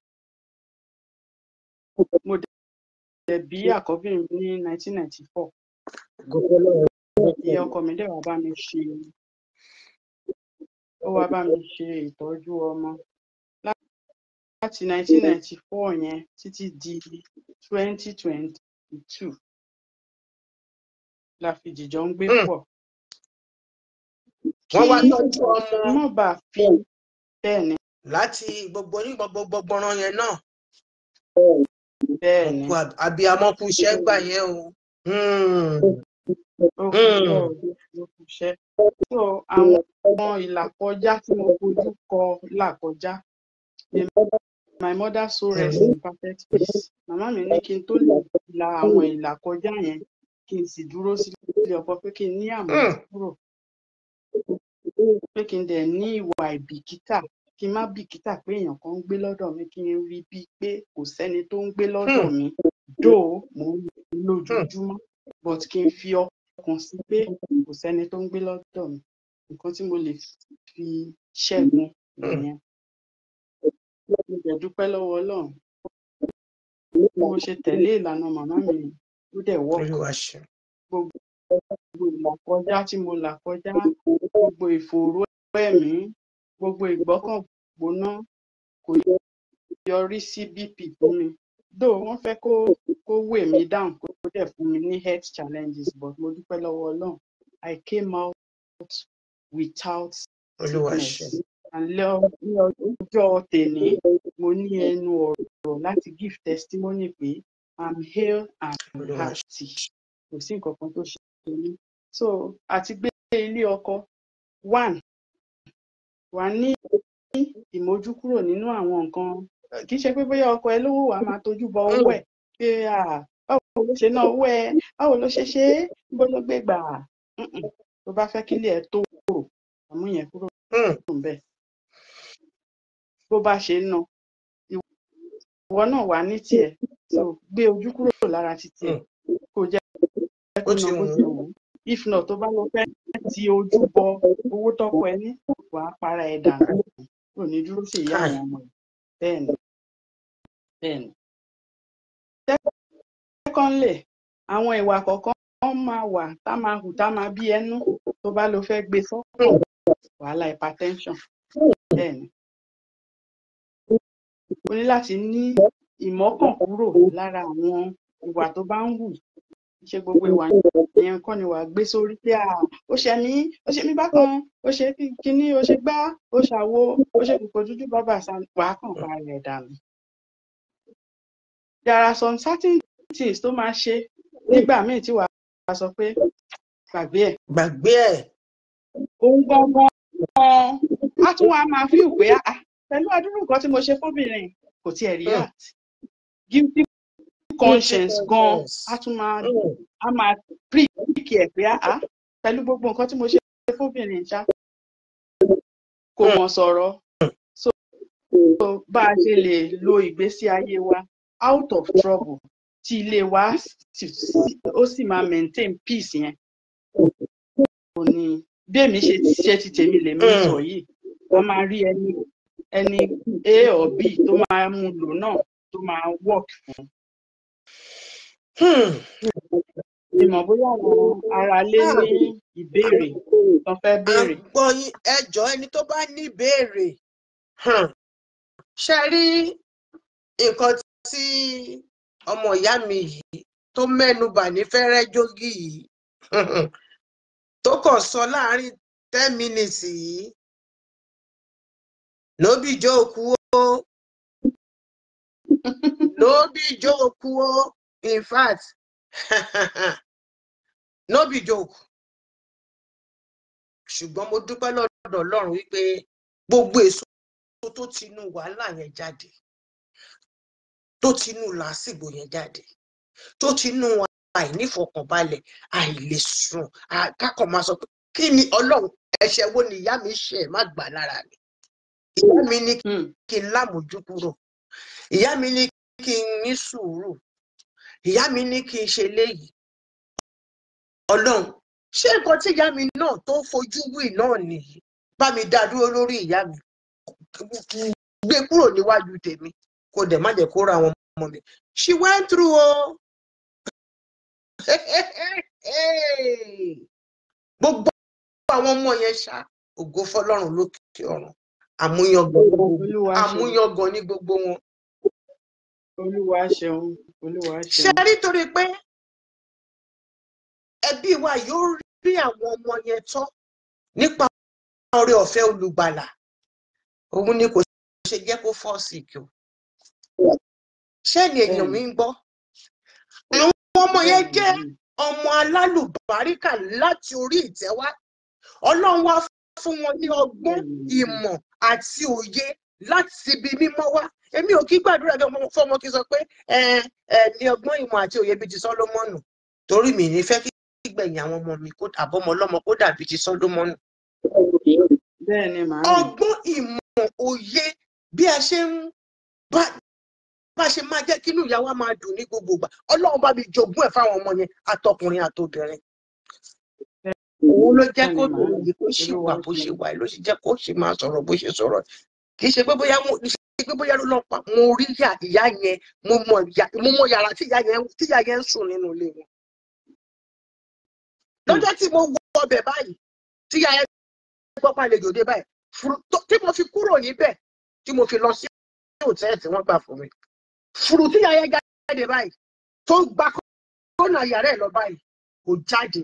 mo dẹ̀ bí àkọ́bí mi ní 1994 ìyá ọkọ mi dẹ̀ wá bá mi ṣe ìtọ́jú ọmọ láti 1994 yẹn títí di 2022 la fi jìjọ ń gbé pọ̀. Wọ́n wá tọ́jú ọmọ má bàa fi bẹ́ẹ̀ ni. Láti gbogbogbòrán yẹn náà. Bẹ́ẹ̀ ni. Abiyamọ kú iṣẹ́ gbà yẹn o. Ó kú iṣẹ́. So àwọn ìlàkọjá tí mo fojú kọ làkọjá. My mother so rest in perfect peace. Màmá mi ní kí n tó lè la àwọn ìlàkọjá yẹn kí n sì dúró sílé ọkọ pé kí n ní àmójúkúrò. Pé kí n dẹ̀ ní ìwà ìbìkítà kí n má bìkítà pé èèyàn kan ń gbé lọ́dọ̀ mi kí n rí bíi pé kò sẹ́ni tó ń gbé lọ́dọ̀ mi dóò mò ń lójoojúmọ́ but kí n fi ọkàn sí pé kò sẹ́ni tó ń gbé lọ́dọ̀ mi nǹkan tí mo lè fi ṣẹ́gun ìyẹn. Mo dẹ̀ dúpẹ́ lọ́wọ́ Ọlọ́run bí mo ṣe tẹ̀lé ìlànà màmá mi ó dẹ̀ wọ́ọ̀kì. Gbogbo ìlàkọjá tí mo là kọjá gbogbo ìfòòró ẹ̀mí gbogbo ìgbọ́kàngbóná kò yọrí sí BP fún mi though wọ́n fẹ́ kó weigh me down kó dẹ̀ fún mi ní health challenges but mo dúpẹ́ lọ́wọ́ Ọlọ́run I came out without sickness and ní ọjọ́ tèmi mo ní ẹnu ọ̀rọ̀ láti give testimony pé I'm healed and healthy kò sí nǹkan kan tó ṣe mí so àti gbé ilé ọkọ wà ní ìmójúkúrò nínú àwọn nǹkan kì í ṣe pé bóyá ọkọ ẹ lówó wà máa tójú bọ owó ẹ pé báwo ló ṣe ná owó ẹ báwo ló ṣe ṣe é bó ló gbé gbà tó bá fẹ́ kílé ẹ tó rò àmú yẹn kúrò níbẹ̀ bó bá ṣe ná ìwọ náà wà ní tiẹ̀ so gbé ojú kúrò lára ti tiẹ̀ kò jẹ́ kó ná bó ti wù if not tó bá lọ fẹ́ ti ojú bọ owó tọ́kọ ẹ ní wàá para ẹ̀ dànù kò ní dúró sí ìyá àwọn ọmọ ẹ̀ bẹ́ẹ̀ ni. Secondly àwọn ìwà kọ̀ọ̀kan máa wà tá máa hù tá máa bí ẹnu tó bá lọ fẹ́ gbé sọ́kàn wàhálà hypertension bẹ́ẹ̀ ni. O ní láti ní ìmọ́kàn kúrò lára àwọn ìwà tó bá ń hù ṣe gbogbo ìwà yẹn kọ́ ni wàá gbé sórí pé ó ṣe mí bákan ó ṣe kíní ó ṣe gbá ó ṣàwo ó ṣe kòkò dúdú bàbà wàá kàn pa rẹ̀ dànù. There are some certain things tó máa ṣe nígbà míì tí wàá sọ pé gbàgbé ẹ̀. Òun gangan á tún wá máa fíìl pé pẹ̀lú àdúrà nǹkan tí mo ṣe fóbìnrin kò tiẹ̀ react. Guilty conscience gan á tún máa píríkì ẹ̀ pé pẹ̀lú gbogbo nǹkan tí mo ṣe fóbìnrin ṣá kò mọ̀ sọ̀rọ̀ so bá a ṣe lè lo ìgbésí ayé wa out of trouble tí ilé wa ó sì máa maintain peace yẹn kò ní bí èmi ṣe ti tèmi lèmi sọ yìí wọ́n máa rí ẹni A or B tó máa mú lò náà tó máa work fún. Ìmọ̀ bóyá àwọn ará lé ní ìbéèrè tó fẹ́ béèrè. Àgbọ̀yìn ẹjọ́ ẹni tó bá ní ìbéèrè ṣe rí nǹkan tí ọmọ ìyá mi yìí tó mẹ́nubà ní fẹ́rẹ́ jógì yìí tó kàn sọ láàrin 10 minutes yìí no be joke o no be joke o in fact no be joke ṣùgbọ́n mo dúpẹ́ lọ́dọ̀ Ọlọ́run wípé gbogbo èso tó tinú wàhálà yẹn jáde tó tinú làásìgbò yẹn jáde tó tinú àìnífọkànbalẹ̀ àìlèsùn kákọ̀ máa sọ pé kí ni Ọlọ́run ẹ̀ṣẹ̀ wo ni ìyá mi ṣe má gbà lára mi. Ìyá mi ní kí n lámòjú kúrò, ìyá mi ní kí n ní sùúrù, ìyá mi ní kí n ṣe léyìí. Ọlọ́run ṣé nǹkan tí ìyá mi náà tó fojú wì náà nìyí, bá mi dá dúró lórí ìyá mi, gbé kúrò níwájú tèmi, kó dẹ̀ má jẹ́ kó ra àwọn ọmọ mi. She went through o. Gbogbo àwọn ọmọ yẹn ṣá ògo fọ́lọ́run lókè ọ̀run. Àmúyangàn ní gbogbo wọn. Olúwa ṣeun, Olúwa ṣeun. Ṣé nítorí pé ẹbí wa yóò rí àwọn ọmọ yẹn tọ́ nípa oore ọ̀fẹ́ olùgbàlà, òun ni kò ṣe jẹ́ kó fall sick o. Ṣé ni èèyàn mi ń gbọ́? Àwọn ọmọ yẹn jẹ́ ọmọ alálùbáríkà láti orí ìtẹ́ wá. Ọlọ́run wá fún wọn ní ọgbọ́n, ìmọ̀ àti òye láti ibi mímọ́ wá. Èmi ò kí gbàdúrà bí fọmọ kí sọ pé ní ọgbọ́n, ìmọ̀ àti òye bíi ti Sólómọ́nù, torí mi ní fẹ́ kí gbẹ̀yìn àwọn ọmọ mi àbọ̀mọ ọlọ́mọ kó dàbí ti Sólómọ́nù. Bẹ́ẹ̀ni màá. Ọgbọ́n, ìmọ̀, òye bí a ṣe ń bá ṣe máa jẹ́ kínú ìyá wa máa dùn ní gbogbo ìgbà. Ọlọ́run bá mi jogún ẹ̀ fáwọn ọmọ yẹn, àtọkùnrin àtobìnrin. Òun ló jẹ́ kó bèrè yìí kó ṣì wà bó ṣe wà, ló sì jẹ́ kó ṣì máa sọ̀rọ̀ bó ṣe sọ̀rọ̀. Kì í ṣe pé bóyá ló lọ pa, mo rí ìyá yẹn, mo mọ yàrá tí ìyá yẹn ń sùn nínú ilé wọn. Lọ́jọ́ tí mo wọ ọbẹ̀ báyìí, tí ìyá yẹn gbọ́ pàlejò dé báyìí, tí mo fi kúrò níbẹ̀, tí mo fi lọ sí hòtẹ́ẹ̀lì tí wọ́n gbà fún mi. Fùrù tí ìyá yẹn jáde báyìí, tó ń gba kọ́nà yàrá ẹ̀ lọ báyìí, kò jáde.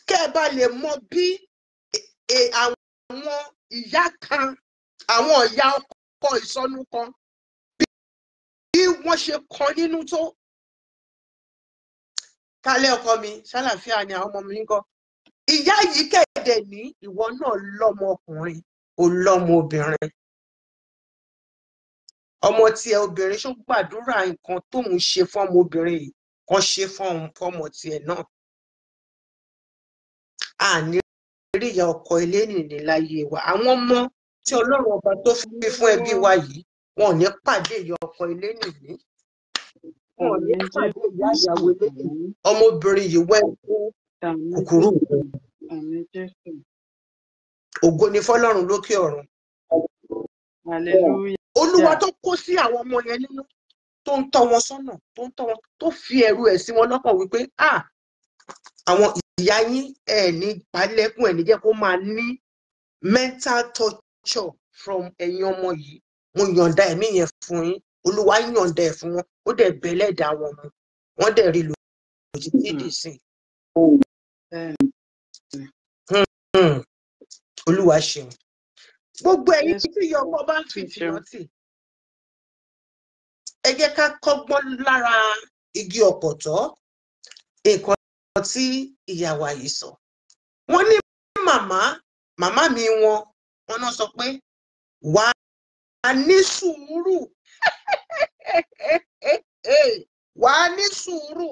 Kẹ́ ẹ bá lè mọ bí àwọn ìyá kan, àwọn ìyá ọkọ ìsọnù kan, bí wọ́n ṣe kan nínú tó. Kálẹ̀ ọkọ mi, ṣàlàáfíà ni àwọn ọmọ mi ń kọ́. Ìyá yìí kẹ̀dẹ̀ ní ìwọ náà lọ́mọ ọkùnrin, ò lọ́mọ obìnrin. Ọmọ tiẹ̀ obìnrin ṣó gbàdúrà nǹkan tóun ṣe fún ọmọ obìnrin yìí kan ṣe fún ọmọ tiẹ̀ náà. Àní rí ìyá ọkọ ilé nìní láyé wa. Àwọn ọmọ tí Ọlọ́run ọba tó fi fún ẹbí wa yìí, wọn ò ní pàdé ìyá ọkọ ilé nìní. Wọn ò ní pàdé ìyá ìyàwó ilé nìní. Ọmọbìnrin yìí wẹ́ kúkúrú. Ògo ni fọ́lọ́run lókè ọ̀run. Olúwa tó kó sí àwọn ọmọ yẹn nínú, tó ń tọ́ wọn sọ́nà, tó ń tọ́ wọn, tó fi ẹ̀rù ẹ̀ sí wọn lọ́kàn wípé àwọn ìyá yín ní palẹ́kùn ní jẹ́ kó máa ní mental torture from ẹ̀yin ọmọ yìí. Mo yọ̀ǹda ẹ̀mí yẹn fún yín. Olúwa yọ̀ǹda ẹ̀ fún wọn. Ó dẹ̀ bẹ́lẹ̀ dà wọn mu. Wọ́n dẹ̀ rí lòdì dídì sí. Olúwa ṣeun. Gbogbo ẹ̀yin tí ọmọ bá ń fi ìrántí, ẹ jẹ́ ká kọ́gbọ́n lára igi ọ̀pọ̀tọ́. Nǹkan tí ìyá wa yìí sọ. Wọ́n ní màmá mi wọn náà sọ pé wà á ní sùúrù. Wà á ní sùúrù.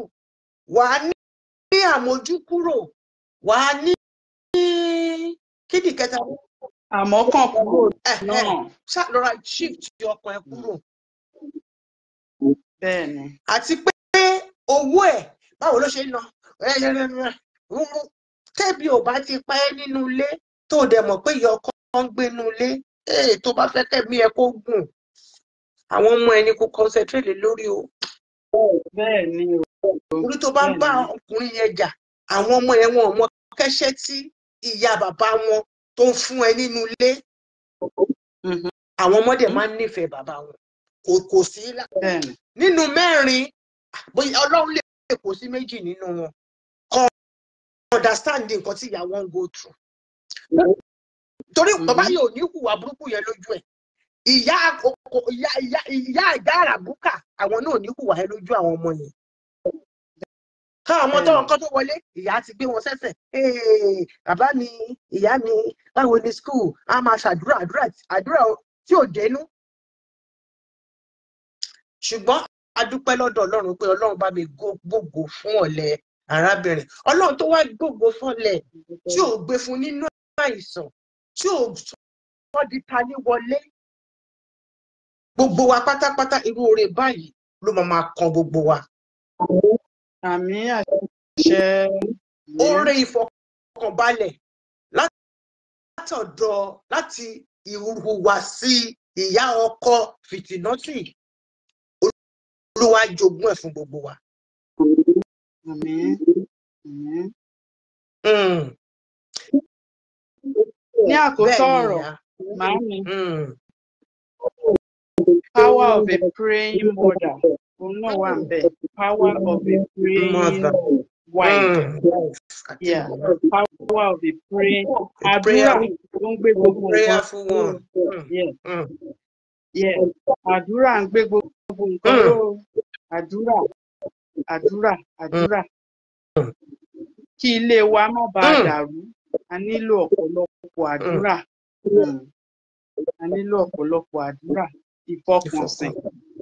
Wà á ní àmójúkúrò. Wà á ní kíni kẹta. Àmọ́ kàn kúrò náà. Ṣàlọ́ra shift ọkàn ẹ kúrò. Bẹ́ẹ̀ni. Àti pé owó ẹ̀ báwo ló ṣe ń ná. Tẹ́bí ò bá ti pa ẹ́ nínú ilé tó dẹ̀ mọ̀ pé ìyá ọkọ ń gbé nínú ilé, tó bá fẹ́ kẹ́mi ẹ kó gùn. Àwọn ọmọ ẹni kò concentrate lórí o. Bẹ́ẹ̀ni o. Orí tó bá ń bá ọkùnrin yẹn jà, àwọn ọmọ yẹn wọn ò mọ kẹ́sẹ́ tí ìyá bàbá wọn tó ń fún ẹ nínú ilé. Àwọn ọmọdé máa ń nífẹ̀ẹ́ bàbá wọn. Kò sí nínú mẹ́rin, bóyá Ọlọ́run lè kó sí méjì nínú wọn. Understand nǹkan tí ìyá wọn go through. Torí bàbá yìí ò ní hùwà burúkú yẹn lójú ẹ̀. Ìyá àràbùkà àwọn náà ò ní hùwà yẹn lójú àwọn ọmọ yẹn. Káwọn ọmọ tó nǹkan tó wọlé, ìyá ti gbé wọn sẹ́sẹ̀. Bàbá mi, ìyá mi, báwo ni school? A máa ṣàdúrà tí ò dénú. ṣùgbọ́n a dúpẹ́ lọ́dọ̀ Ọlọ́run pé Ọlọ́run bá mi gbógo fún ọ̀lẹ arábìnrin. Ọlọ́run tó wá gbógo fọ́lẹ̀ tí ò gbé fún nínú àìsàn tí ò sọ di ta ní wọlé. Gbogbo wa pátápátá irú oore báyìí ló máa kan gbogbo wa. Àmín àṣẹ. Oore ìfọkànbalẹ̀ láti ìhùwàsí ìyá ọkọ fìtínọ́tì Olúwa jogún ẹ̀ fún gbogbo wa. Àmín. Ní àkótọ́ ọ̀rọ̀, màámi, power of a praying mother. Òun náà wà ń bẹ̀. Power of a praying wife. Yeah, power of a praying. Àdúrà ló ń gbé gbogbo nǹkan. Yeah, àdúrà ń gbé gbogbo nǹkan ló. Àdúrà. Kí ilé wa má bàa dàrú, a nílò ọ̀pọ̀lọpọ̀ àdúrà. A nílò ọ̀pọ̀lọpọ̀ àdúrà. Ìfọkànsìn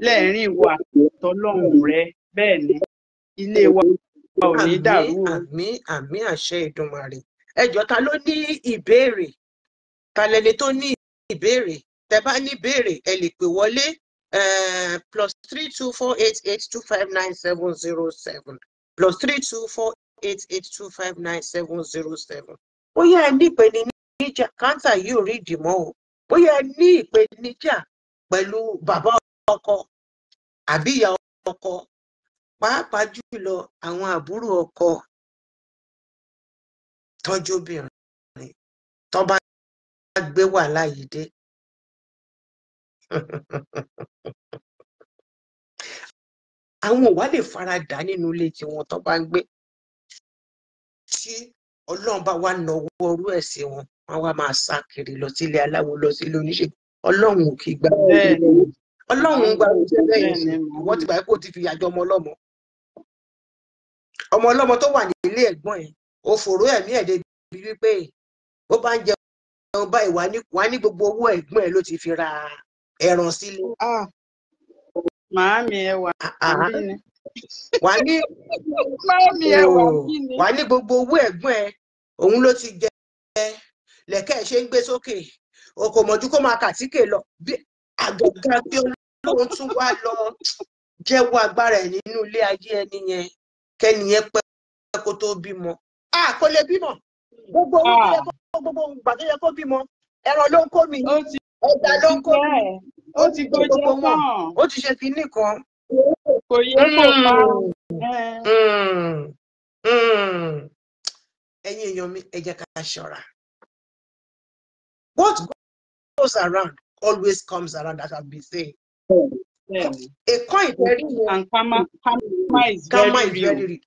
lẹ́ẹ̀rín ìwà tọ́lọ́run rẹ, bẹ́ẹ̀ ni ilé wa ò ní dàrú. Àmín àṣẹ Èdùmàrè. Ẹ jọ̀ọ́ ta ló ní ìbéèrè? Ta lẹni tó ní ìbéèrè? Tẹ́ bá ní ìbéèrè ẹ lè pè wọlé +32488259707 +32488259707. Bóyá ẹ ní ìpèníjà káńtà yìí ò rí ìdìmọ́ o. Bóyá ẹ ní ìpèníjà pẹ̀lú bàbá ọkọ àbí ìyá ọkọ, pàápàá jùlọ àwọn àbúrò ọkọ tọ́jú obìnrin tó bá gbé wàhálà yìí dé. Àwọn ò wá lè faradà nínú ilé tiwọn tó bá ń gbé. Tí Ọlọ́run bá wá nawọ́ ọrú ẹ̀ sí wọn, wọ́n wá máa sá kiri lọ sílé aláwo, lọ sílé oníṣègùn. Ọlọ́run ò kì í gbà. Ọlọ́run ń gba oúnjẹ bẹ́ẹ̀ ni wọ́n ti gbà pé ó ti fi àjọ ọmọ ọlọ́mọ tó wà nílé ẹ̀gbọ́n ẹ̀ ó fòró ẹ̀mí ẹ̀ débi wípé ó bá ń jẹun báyìí wà ní gbogbo owó ẹ̀gbọ́n ẹ̀ ló ti fi ra ẹran sílé. Màámi ẹ wà bí ni. Màámi ẹ wà bí ni. Wà ní gbogbo owó ẹ̀gbọ́n ẹ̀ òun ló ti jẹ lẹ̀kẹ́ ṣe ń gbé sókè kò mọ̀jú kó máa kàtíkè lọ bí àgbẹ̀gá bí Ọlọ́run tún wá lọ jẹ́wọ́ agbára ẹ̀ nínú ilé ayé ẹni yẹn kẹ́niyẹn pẹ́ kó tó bímọ. Kò lè bímọ. Gbogbo ìgbà tó yẹ kó bímọ ẹran ló ń kó mi, ẹja ló ń kó mi, ó ti gbọ́jọ́ tán, ó ti ṣe kinní kan. Kò yẹ kó parun. Ẹ̀yin èèyàn mi, ẹ jẹ́ ká ṣọ́ra. What goes around always comes around, as I've been saying. A coin very real. And karma is very real.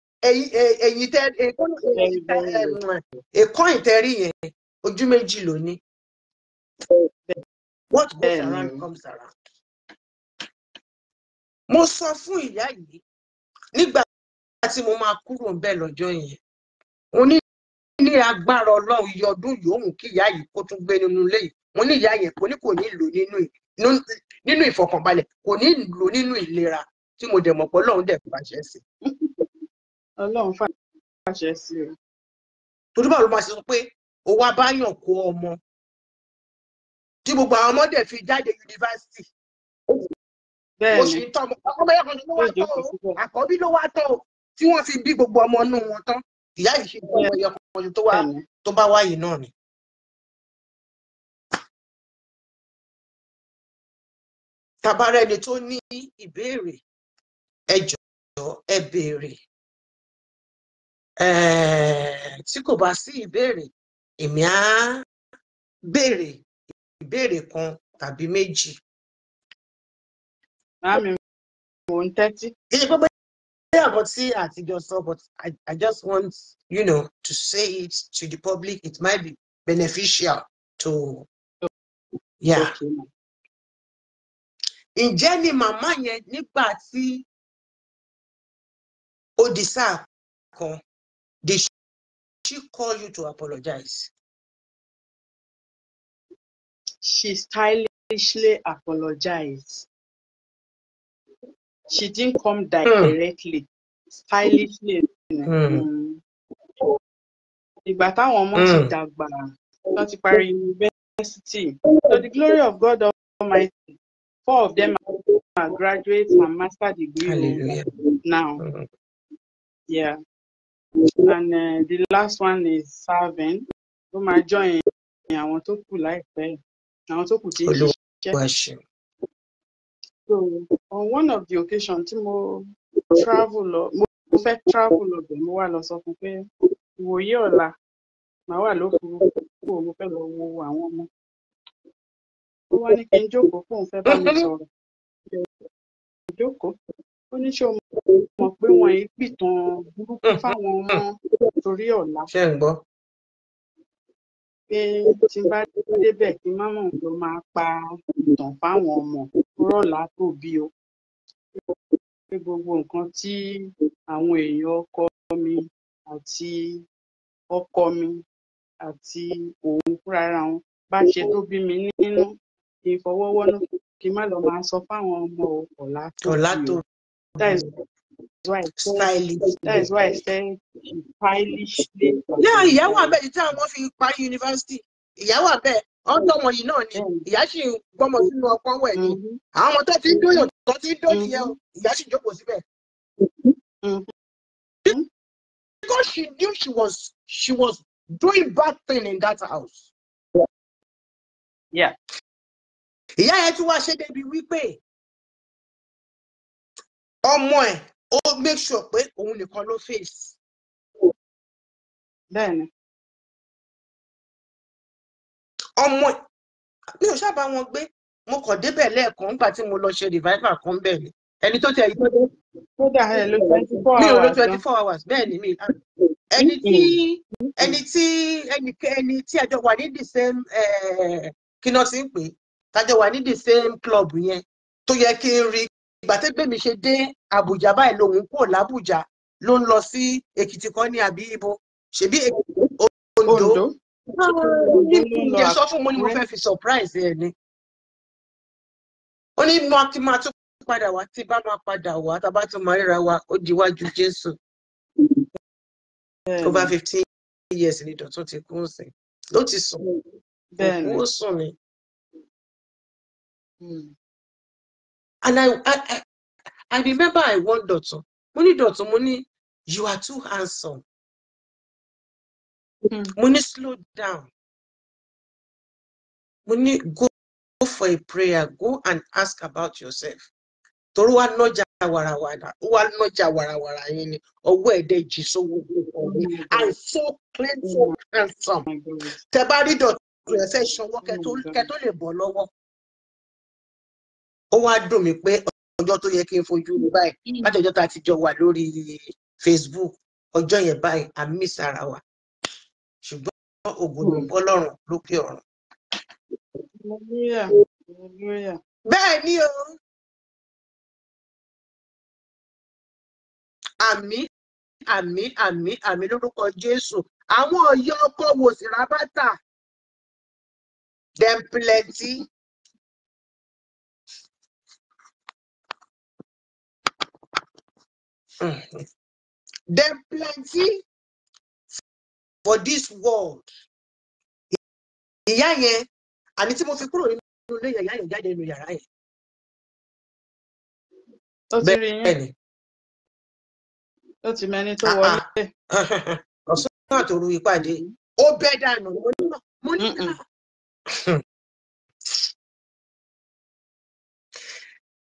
A coin tẹ́rí yẹn ojú méjì ló ní. What goes around comes around. Mo sọ fún ìyá yìí nígbà tí mo máa kúrò ńbẹ̀ lọ́jọ́ yẹn. Mo ní agbára Ọlọ́run iye ọdún yòówù kí ìyá yìí kó tún gbé nínú ilé yìí. Mo ní ìyá yẹn kò ní lò nínú ìfọkànbalẹ̀, kò ní lò nínú ìlera tí mo dẹ̀ mọ̀ pé Ọlọ́run dẹ̀ fàṣẹ sí. Ọlọ́run fàṣẹ sí o. Torí báwo ló máa ṣe sọ pé ó wá báyàn kó ọmọ tí gbogbo àwọn ọmọ dẹ̀ fi jáde yunifásitì. Mo sì ń tọ́ ọmọ ẹ̀yà kan ló wá tọ́ o, àkọ́bí ló wá tọ́ o, tí wọ́n fi bí gbogbo ọmọ inú wọn tán. Ìyá yìí ṣe ọmọ ẹ̀yà kan tó bá wáyé náà ni. Tàbára ẹni tó ní ìbéèrè ẹ jọ̀ọ́ ẹ béèrè. Tí kò bá sí ìbéèrè, èmi á béèrè ìbéèrè kan tàbí méjì. Màámi, mò ń tẹ́tí. Kì í ṣe pé bóyá àkọ́ tí àtijọ́ sọ, but I just want, to say it to the public. It might be beneficial to, yeah. Okay. Ǹjẹ́ ni màmá yẹn nígbà tí ó di sáà kan, did she call you to apologize? She stylishly apologized. she didn't come directly, stylishly. Ìgbà táwọn ọmọ ti dàgbà, tó ti parí university. So the glory of God Almighty, 4 of them are graduates and master degree now. Yeah. And the last one is serving. Ó máa join àwọn tó kù láìpẹ́. Àwọn tó kù tí ń ṣiṣẹ́. So on one of the occasions tí mo travel mo wá lọ sọ fún pé ìwòye ọ̀la màá wà lófurufú mo fẹ́ lọ wo àwọn ọmọ. Ó wá ní kí n jókòó fóun fẹ́ bá mi sọ̀rọ̀. Jókòó. Ó ní ṣé o mọ̀ pé wọ́n yìí pìtàn burúkú fáwọn ọmọ torí ọ̀la. Ṣé ń gbọ́? Pé tí n bá débẹ̀ kí má mọ̀ pé ó máa pa ìtàn fáwọn ọmọ rọ́ọ̀lá tó bí o. Pé gbogbo nǹkan tí àwọn èèyàn ọkọ mi àti ọkọ mi àti òun fúnra wọn bá ṣe tó bí mi nínú kí n fọwọ́ wọ́nú kí n má lọ máa sọ fáwọn ọmọ ọ̀la tó bí o. That is why I said stylishly. Yeah, ìyàwó àbẹ̀ tí àwọn fi parí yunifásitì. Ìyàwó àbẹ̀ ọ̀dọ́ wọn yìí náà ni. Ìyá sì ń gbọ́mọ sínú ọpọ́n wẹ̀ ni. Àwọn ọmọ tó ti ń dóyàn tó ti ń dóyìn yẹn o. Ìyá sì jókòó síbẹ̀. Because she knew she was doing bad thing in that house. Yeah. Ìyá yẹn tún wá ṣe débi wípé ọmọ ẹ̀ ó make sure pé òun nìkan ló face. Bẹ́ẹ̀ni. Ọmọ mi ò sábà wọn gbé mo kàn débẹ̀ lẹ́ẹ̀kan nígbà tí mo lọ ṣe revival kan bẹ́ẹ̀ ni ẹni tó tẹ yìí tó dé. Kódà ẹ ló 24 hours. Mi ò lò 24 hours bẹ́ẹ̀ ni mi. Ẹni tí àjọ wà ní the same kí náà sì ń pè tájọ wà ní the same club yẹn tó yẹ kí n rí ìgbà tẹ́gbẹ́ mi ṣe dé Àbújá báyìí lòun kúrò l'Àbújá ló ń lọ sí Èkìtì kan ní àbí ibo ṣebí Oǹdó. Ǹjẹ́ sọ fún mo ní mo fẹ́ fi surprise ẹ̀ ni. Ó ní mo ti máa tún padà wá tí bá máa padà wá tá bá tún máa ríra wa ó di iwájú Jésù. Over 15 years ni Dọ̀tun ti kú sí. Ló ti sùn. Bẹ́ẹ̀ni. Ó sùn ni. And I remember I warned Dọ̀tun. Mo ní Dọ̀tun, mo ní you are too handsome. Mo ní slow down. Mo ní go for a prayer. Go and ask about yourself. Torí wá nọ́jà wàràwàrà yẹn ni ọwọ́ ẹ̀dẹ̀ jì sówó ọ̀hún. I'm so clean, so handsome. Tẹ bá rí Dọ̀tun ẹ fẹ́ ṣọwọ́ kẹ tó lè bọ̀ lọ́wọ́. Ó wá dùn mí pé ọjọ́ tó yẹ kí n fojú mi báyìí láti ọjọ́ tá a ti jọ wà lórí Facebook ọjọ́ yẹn báyìí a miss ara wa. Ṣùgbọ́n ògo ni Ọlọ́run lókè ọ̀run. Bẹ́ẹ̀ ni o. Àmín lórúkọ Jésù. Àwọn ọ̀yọ́ ọkọ wò sí rábátà. Them plenty. Them plenty for this world. Ìyá yẹn, àní tí mo fi kúrò nínú ilé ìyá yẹn jáde nínú yàrá yẹn. Bẹ́ẹ̀ni. Ó ti mẹ́ni tó wọlé. Ọ̀sán náà tó ru ìpàdé. Ó bẹ́ dànù. Mo ní náà.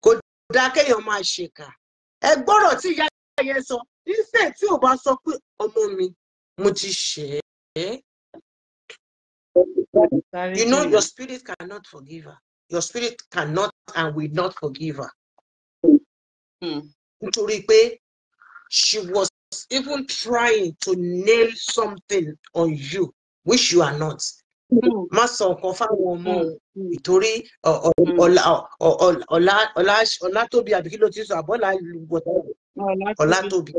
Kò dáa kéèyàn máa ṣèkà. Ẹ gbọ́rọ̀ tí ìyá yẹn sọ. Níṣẹ́ tí ò bá sọ pé ọmọ mi mo ti ṣẹ̀ ẹ́. You know your spirit cannot forgive her. Your spirit cannot and will not forgive her. Nítorí pé she was even trying to nail something on you which you are not. Má sọ nǹkan fáwọn ọmọ ìtorí Ọlátóbi àbí kí ló ti sọ àbọ̀là Ọlátóbi.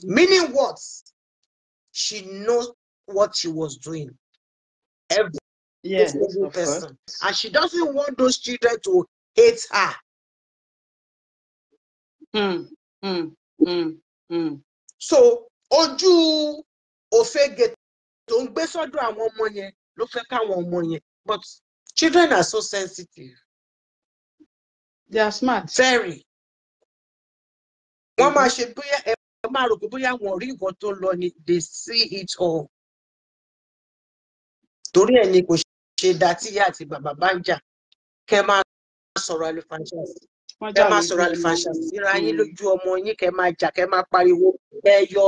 Meaning what? She knows what she was doing. Every person. And she doesn't want those children to hate her. So ojú òfegè tó ń gbé sọ́dọ̀ àwọn ọmọ yẹn ló fẹ́ káwọn ọmọ yẹn, but children are so sensitive. They are smart. Very. Wọ́n máa ṣe bóyá ẹ máa rò pé bóyá wọn rí nǹkan tó lọ ni, they see it all. Torí ẹ̀ ni kò ṣe dá tí ìyá àti bàbá bá ń jà kẹ́ máa sọ̀rọ̀ àlùfàǹṣà sí. Kẹ́ máa sọ̀rọ̀ àlùfàǹṣà síra yín lójú ọmọ yín, kẹ́ máa jà, kẹ́ máa pariwo, kẹ́ yọ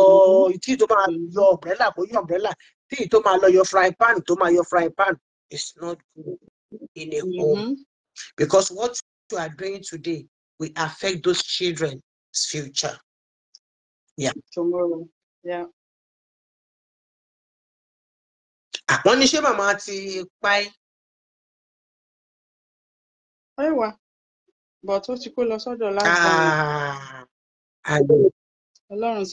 tí tó máa yọ umbrella kó yọ umbrella, tí tó máa lọ yọ frying pan tó máa yọ frying pan. It's not good in a home, because what you are doing today will affect those children's future. Yeah. Tomorrow. Yeah. Wọ́n ní ṣé màmá ti pa ẹ́? Ẹ wà. But ó ti kó lọ sọ́dọ̀ last born. Ọlọ́run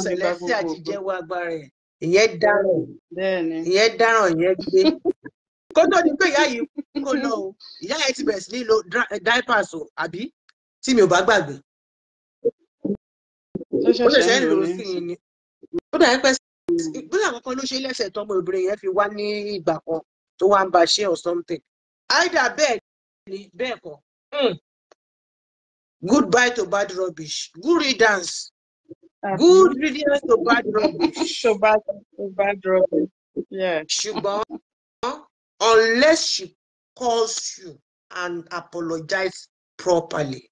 Celestia ti jẹ́wọ́ agbára ẹ̀. Ìyẹn dáràn. Bẹ́ẹ̀ni. Ìyẹn dáràn, ìyẹn gbé. Kó tó di pé ìyá yìí kó lọ o, ìyá yẹn ti bẹ̀rẹ̀ sí ní lo diapers o, àbí? Tí mi ò bá gbàgbé. Ó ṣẹ̀ṣẹ̀ ń lò ó sí i ni. Ó dà pẹ́ ìgbésẹ̀ àkọ́kọ́ ló ṣe lẹ́sẹ̀ tọmọ obìnrin yẹn fi wá ní ìgbà kan tó wá ń ba ṣe or something. Either bẹ́ẹ̀ ni bẹ́ẹ̀ kọ́. Goodbye to bad rubbish. Good riddance. Good riddance to bad rubbish. To bad rubbish. Yeah. Ṣùgbọ́n unless she calls you and apologize properly,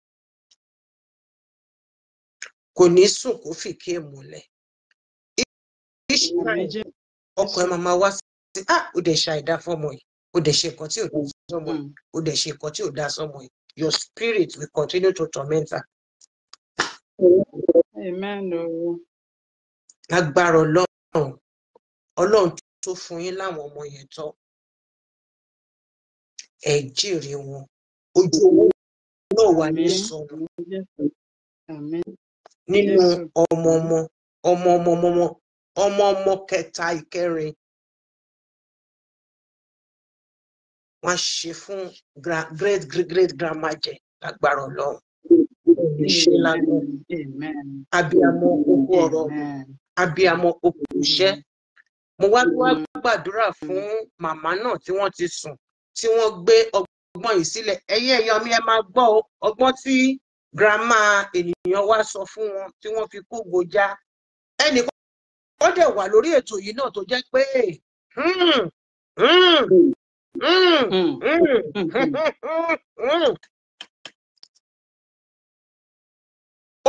kò ní sùn kó fi ké múlẹ̀. Each time ọkọ ẹ̀ máa wá sí, ó dẹ̀ ṣe àìdá fọ́mọ yìí, ó dẹ̀ ṣe nǹkan tí ò dá sọ́mọ yìí, ó dẹ̀ ṣe nǹkan tí ò dá sọ́mọ yìí. Your spirit will continue to torment her. Amen. Agbára Ọlọ́run tó fún yín láwọn ọmọ yẹn tán, ẹ jèrè wọn. Ojú owó náà wà ní sọnù nínú ọmọ kẹta ìkẹrin. Wọ́n ṣe fún great grandma jẹ lágbára Ọlọ́run. Ṣe lágbára. Abiyamọ okú ọ̀rọ̀, abiyamọ okú iṣẹ́. Mo wá gbàdúrà fún màmá náà tí wọ́n ti sùn, tí wọ́n gbé ọgbọ́n yìí sílẹ̀. Ẹ̀yin èèyàn mi, ẹ máa gbọ́ ọgbọ́n tí grandma ènìyàn wá sọ fún wọn tí wọ́n fi kó gbòjá. Ẹnìkan ó dẹ̀ wà lórí ètò yìí náà tó jẹ́ pé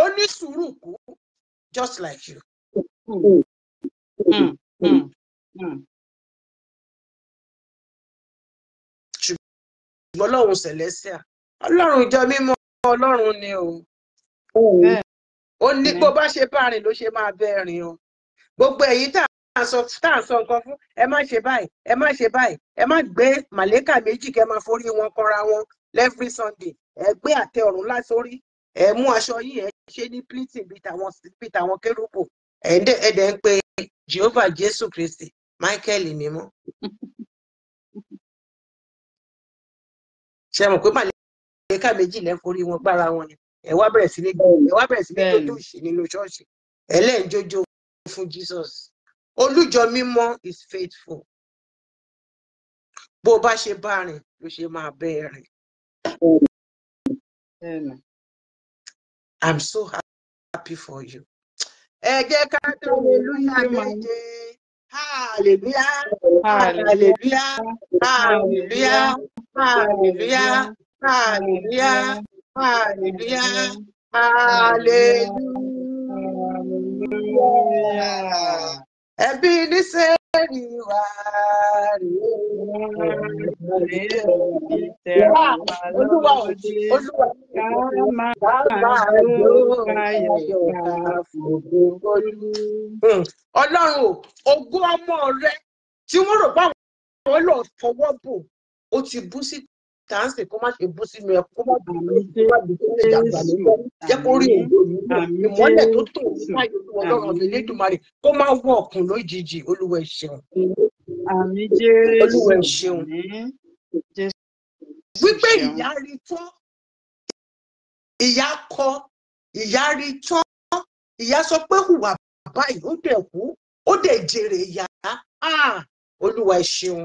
ó ní sùúrù kú, just like you. Ṣùgbọ́n Ọlọ́run Celestia, Ọlọ́run ìjọ mímọ́, Ọlọ́run ni o. Ó ní bó bá ṣe bá rìn ló ṣe máa bẹ́ rìn o. Gbogbo èyí tá à ń sọ nǹkan fún, ẹ má ṣe báyìí, ẹ má ṣe báyìí, ẹ má gbé màlẹ́kà méjì kẹ́ máa forí wọn kọra wọn every Sunday. Ẹ gbé àtẹ ọ̀run lásórí, ẹ mú aṣọ yìí, ẹ ṣe ní pleating bí tàwọn kérúbù. Ẹ̀dẹ̀ ń pe Jehovah Jésù Kristi, Michael mímọ́. Ṣé mọ̀ pé màlẹ́kà méjì lẹ́ forí wọn gbára wọn ni? Ẹ wá bẹ̀rẹ̀ sí ní jójó ìṣe nínú ṣọ́ọ̀ṣì. Ẹlẹ́yìn jójó fún Jesus. Olújọ mímọ́ is faithful. Bó bá ṣe bá rìn ló ṣe máa bẹ́ rìn. I'm so happy for you. Ẹ jẹ́ ká tó hallelujah méje. Hallelujah, hallelujah, hallelujah, hallelujah, hallelujah, hallelujah, hallelujah. Ẹbí ní sẹ́ẹ̀rì wá rí. Olúwa Ọlọ́run ògo ọmọ rẹ tí wọ́n rò pé àwọn lọ fọwọ́ bò ó ti bú sí tàǹsì, kó má ṣe bú sínú ẹ, kó má bàa lè dàgbà lọ́wọ́. Jẹ́ kó rí ògo yìí ìmọ́lẹ̀ tó tò wáyé Ọlọ́run ọ̀bẹ Elédùmarè kó má wọ ọ̀kùn lójijì. Olúwa ẹ ṣeun. Olúwa ẹ ṣeun. Wípé ìyá rí fún ìyá kọ, ìyá rí tán, ìyá sọ pé hùwà báyìí ó dẹ̀ kú, ó dẹ̀ jèrè ìyá. Olúwa ẹ ṣeun.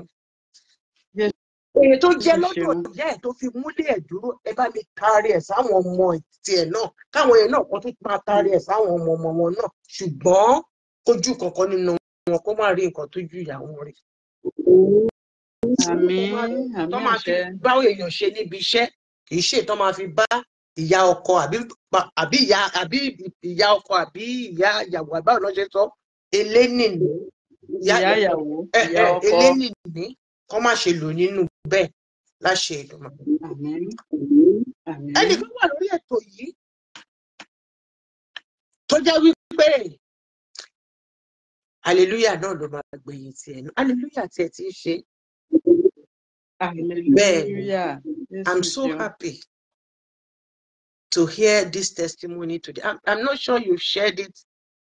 Èyí tó jẹ́ lọ́dọ̀ ìyá ẹ̀ tó fi múlé ẹ̀ dúró, ẹ bá mi taari ẹ̀ sáwọn ọmọ tiẹ̀ náà, káwọn yẹn náà kan tún máa taari ẹ̀ sáwọn ọmọ wọn náà, ṣùgbọ́n kójú kankan nínú wọn kó má rí nǹkan tó ju ìyá wọn rí. Àmín, tó àmín máa fi àṣẹ. bá èèyàn ṣe níbi iṣẹ́, kì í ṣe tó máa fi bá ìyá ọkọ àbí ìyá ọkọ àbí ìyá ìyàwó àbáwò náà ṣe sọ, elénìní Ìyá ìyàwó, ìyá ọkọ. elénìní kọ́ má ṣe lò nínú bẹ́ẹ̀ láṣẹ Èdùmàrè. Àmín, àmín. Ẹnìkan wà lórí ètò yìí tó jẹ́ wípé hallelujah náà ló máa gbẹ̀yìn tiẹ̀ náà, hallelujah tiẹ̀ ti ń ṣe. Hallelujah. I'm so happy to hear this testimony today. I'm not sure you've shared it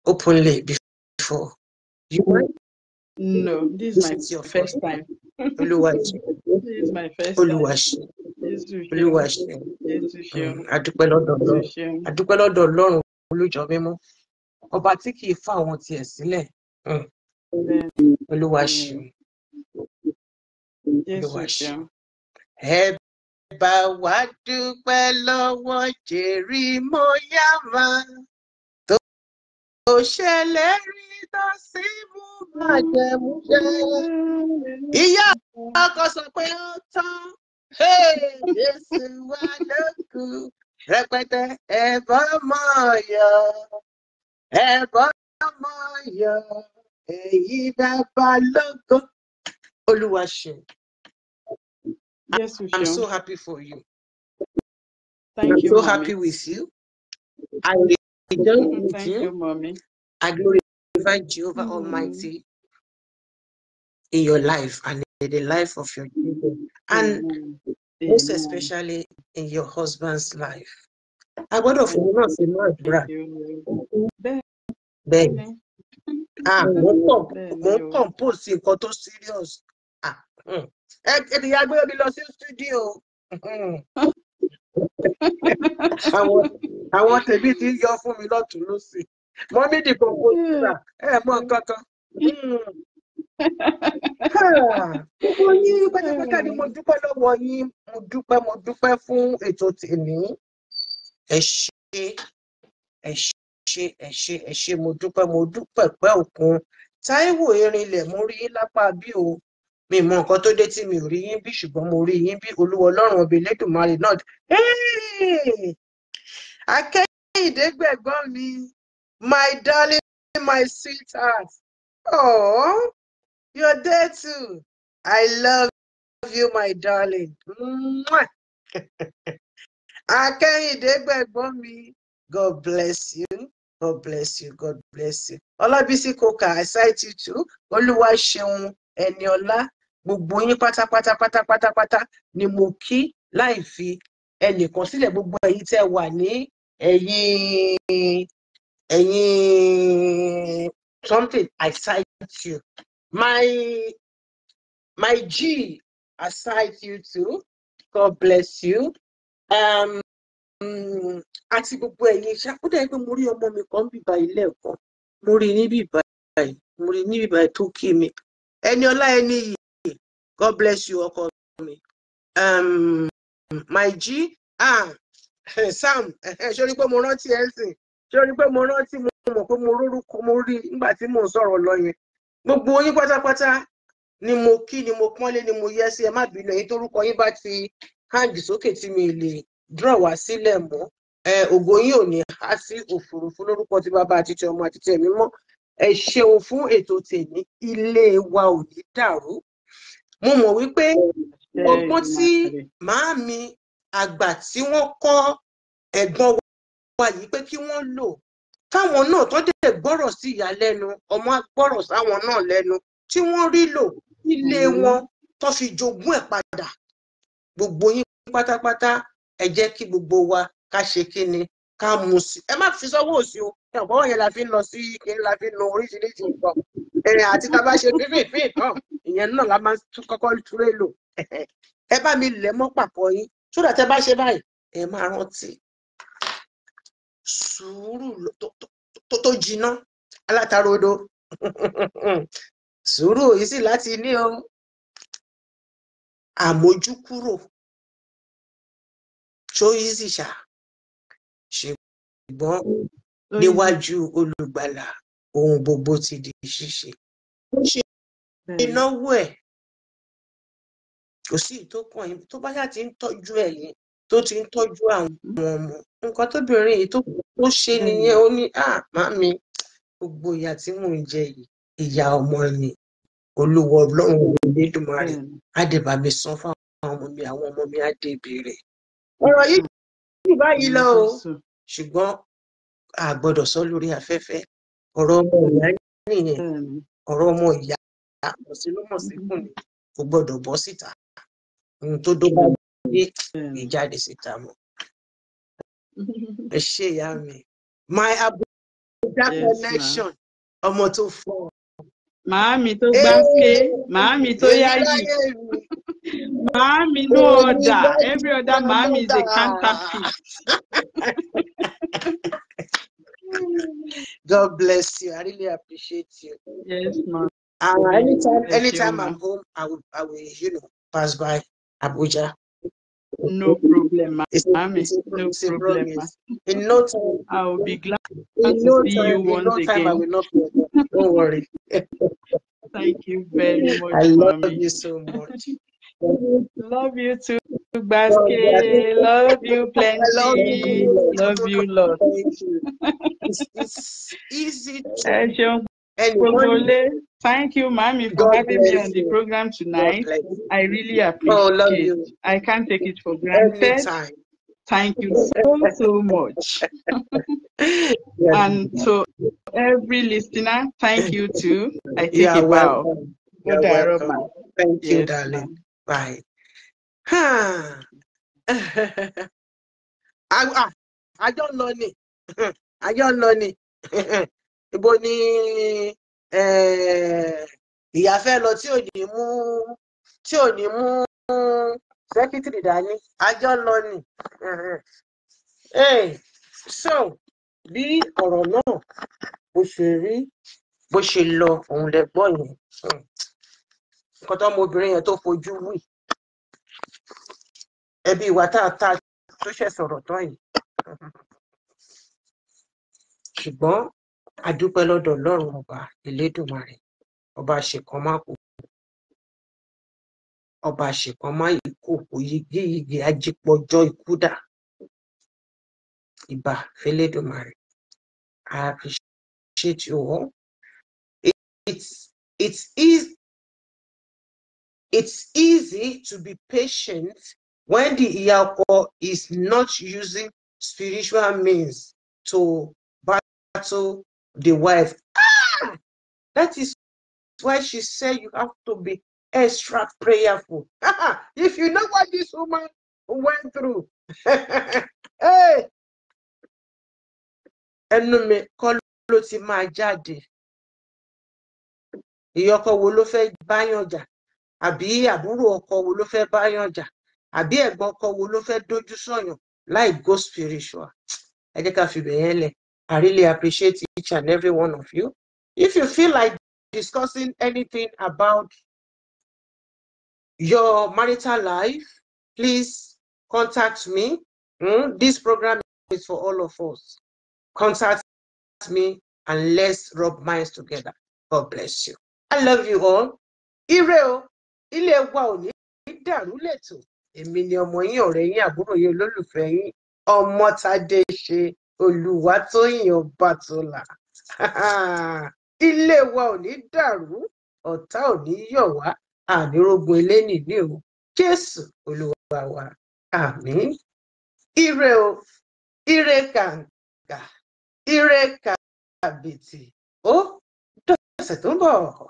openly before. You might? No, this is your first time. Oluwaṣe. This is my first Oluwaṣe. time. Oluwaṣe. Adúpẹ́ lọ́dọ̀ Ọlọ́run. Adúpẹ́ lọ́dọ̀ Ọlọ́run olùjọ mímọ́. Ọba tí kì í fà àwọn tiẹ̀ sílẹ̀. Oluwaṣe. Oluwaṣe. Ẹ bá wa dúpẹ́ lọ́wọ́ Jerimóyàmá tó ṣèlérí tó sì mú májẹ̀mú ṣẹ. Ìyá ọkọ sọ pé ó tán, Jésù wà lókù rẹpẹtẹ, ẹ bá máa yọ̀, ẹ bá máa yọ̀, èyí bàbá lógo. Olúwaṣe. I'm so happy for you. I'm so happy with you. I rejoice with you. Mommy. I glorify Jehovah Almighty in your life and in the life of your children, and most especially in your husband's life. I want to know if you Ben. Mo compose nǹkan tó serious. Ẹni agbé omi lọ sí studio. Àwọn tèmi ti ń yọ fún mi lọ́tún lósì. Mọ́mí di composer, mọ nǹkan kan. Gbogbo yín pátápátá ni mo dúpẹ́ lọ́wọ́ yín, mo dúpẹ́ fún ètò tèmi. Ẹ ṣé, mo dúpẹ́ pẹ́ òkun. Táíwò Erinlẹ̀, mo rí yín lápá bí o. Mi mọ nǹkan tó dé tí mi ò rí yín bí, ṣùgbọ́n mo rí yín bí. Olúwa Ọlọ́run ọba Elédùmarè náà. Akẹ́yìndé gbẹ̀gbọ́n mi, my darling, my sweetheart. Oh, you're there too. I love you, my darling. Akẹ́yìndé gbẹ̀gbọ́n mi, God bless you. God bless you. God bless you. Ọlábísí Coker, I cite you too. Olúwaṣeun Ẹniọlá, gbogbo yín pátápátá ni mo kí láì fi ẹnìkan sílẹ̀. Gbogbo ẹ̀yin tẹ́ wà ní ẹ̀yin something, I cite you. My G, I cite you too. God bless you. Àti gbogbo ẹ̀yin ṣàkóso pé mo rí ọmọ mi kan bíbá ilé ẹ̀kọ́, mo rí ní bíbá tó kí mi. Ẹniọlá Ẹniyì, God bless you ọkọ mi. My G, Sam, ṣorí pé mo rántí ẹ̀ sìn, ṣorí pé mo rántí, mo mọ̀ pé mo rórúkọ, mo rí nígbà tí mò ń sọ̀rọ̀ lọ yẹn. Gbogbo yín pátápátá ni mo kí, ni mo pọ́nlé, ni mo yẹ́ sí. Ẹ má bínú ẹ̀yin tórúkọ yín bá ti hang sókè tí mi lè draw wá sílẹ̀ mọ́. Ògo yín ò ní há sí òfurufú lórúkọ tí Bàbá àti ti Ọmọ àti ti Ẹ̀mí Mímọ́. Ẹ ṣeun fún ètò tèmi, ilé wa ò ní dàrú. Mo mọ̀ wípé ọgbọ́n tí màámi àgbà tí wọ́n kọ́ ẹ̀gbọ́n wa yìí pé kí wọ́n lò, táwọn náà tó dé gbọ́rọ̀ sí ìyá lẹ́nu, ọmọ á gbọ́rọ̀ sáwọn náà lẹ́nu, tí wọ́n rí lò ilé wọn tó fi jogún ẹ̀ padà. Gbogbo yín pátápátá, ẹ jẹ́ kí gbogbo wa ká ṣe kí ni, ká mú sí. Ẹ má fi sọ́wọ́ òsì o, ọ̀pọ̀ yẹn la fi ń lọ sí kí la fi ń lo oríṣiríṣi nǹkan. Àti tá a bá ṣe fífín náà, ìyẹn náà la máa kọ́kọ́ túré lò. Ẹ bá mi lẹ̀ mọ́ pàpọ̀ yín, sódà tẹ́ bá ṣe báyìí, ẹ máa rántí. sùúrù tó jiná alátarodo sùúrù yìí sì láti ní o àmójúkúrò tó yìí sì ṣùgbọ́n níwájú olùgbàlà ohun gbogbo ti di ṣíṣe ó ṣe ìnáwó ẹ̀ kò sí tó kàn yín tó bá ṣáà ti ń tọ́jú ẹ̀yin tó ti ń tọ́jú àwọn ọmọ nǹkan tóbìnrin yìí tó ṣe nìyẹn ó ní màmí gbogbo ìyà tí mò ń jẹ yìí ìyà ọmọ ni Olúwa Ọlọ́run Olódùmarè á dẹ̀ bá mi san fún àwọn ọmọ mi á dé béèrè ọ̀rọ̀ yìí jù báyìí lọ o ṣùgbọ́n a gbọ́dọ̀ sọ lórí afẹ́fẹ́ ọ̀rọ̀ ọmọ ìyá nìyẹn ọ̀rọ̀ ọmọ ìyá mọ̀sílùmọ̀síkùn ni kò gbọ́dọ̀ bọ́ síta ohun tó dóbá gbé ìjáde síta mọ́ ẹ ṣé ìyá mi my Abuja connection ọmọ tó fọ́ màámi tó gbáké màámi tó yáyì màámi no other every other màámi is a counterfeit. God bless you. I really appreciate you. Yes, ma'am. Anytime I'm home, I will, pass by Abuja. No problem, ma'am. No problem, ma'am. In no time, I will be glad to see you once again. I will not forget. Don't worry. Thank you very much, I love mommy. you so much. Love you too, Baske. Love you plenty. Love you, Lord. Thank you. It's easy to... Thank you, Mommy, for having me on the program tonight. I really appreciate it. I can't take it for granted. Anytime. Thank you so much. And to every listener, thank you too. I take a bow. You're welcome. Thank you, darling. Bye. I don't know ni. I don't know ni. Ibo ni ìyá fẹ́ lọ tí ò ní mú sẹ́kítìrì dání. Àjọ lọ ni. So bí ọ̀rọ̀ náà bó ṣe lọ òun lẹ gbọ́ yẹn. Nǹkan tó ọmọbìnrin yẹn tó fojú wì. Ẹbí ìwà tá tó ṣẹ̀ sọ̀rọ̀ tán yìí. Ṣùgbọ́n a dúpẹ́ lọ́dọ̀ Ọlọ́run ọba Elédùmarè ọba àṣekánmákò ọba àṣekánmá ìkó òyìgíyìgì ajípọ̀jọ́ ikú dà ìbà f'Elédùmarè. I appreciate you all. It's easy to be patient when the ìyá is not using spiritual means to battle the wife. That is why she said you have to be extra prayerful. If you know what this woman went through. Hey! Ẹnu mi kọ́ ló ti máa jáde. Ìyá ọkọ wo ló fẹ́ báyàn jà? Àbí àbúrò ọkọ wo ló fẹ́ báyàn jà? Àbí ẹ̀gbọ́n ọkọ wo ló fẹ́ dojú sọ̀yàn láì go spiritual? Ẹ jẹ́ ká fi bẹ̀yẹn lẹ̀. I really appreciate each and every one of you. If you feel like discussing anything about your marital life, please contact me. This program is for all of us. Contact me and let's rub minds together. God bless you. I love you all. Ire o, ilé wa ò ní dàrú lẹ́tọ̀. Èmi ni ọmọ yín, ọ̀rẹ́ yín, àbúrò yín, olólùfẹ́ yín, Ọmọ́tádé Olúwatóyìn Ọbátọ́lá. Ilé wa ò ní dàrú, ọ̀tá ò ní yọ̀ wá, ànírógun eléni ní o. Jésù Olúwa wa. Àmín. Ire o, ire kàǹkà, ire kàbìtì. Ó dọ̀sẹ̀ tó ń bọ̀.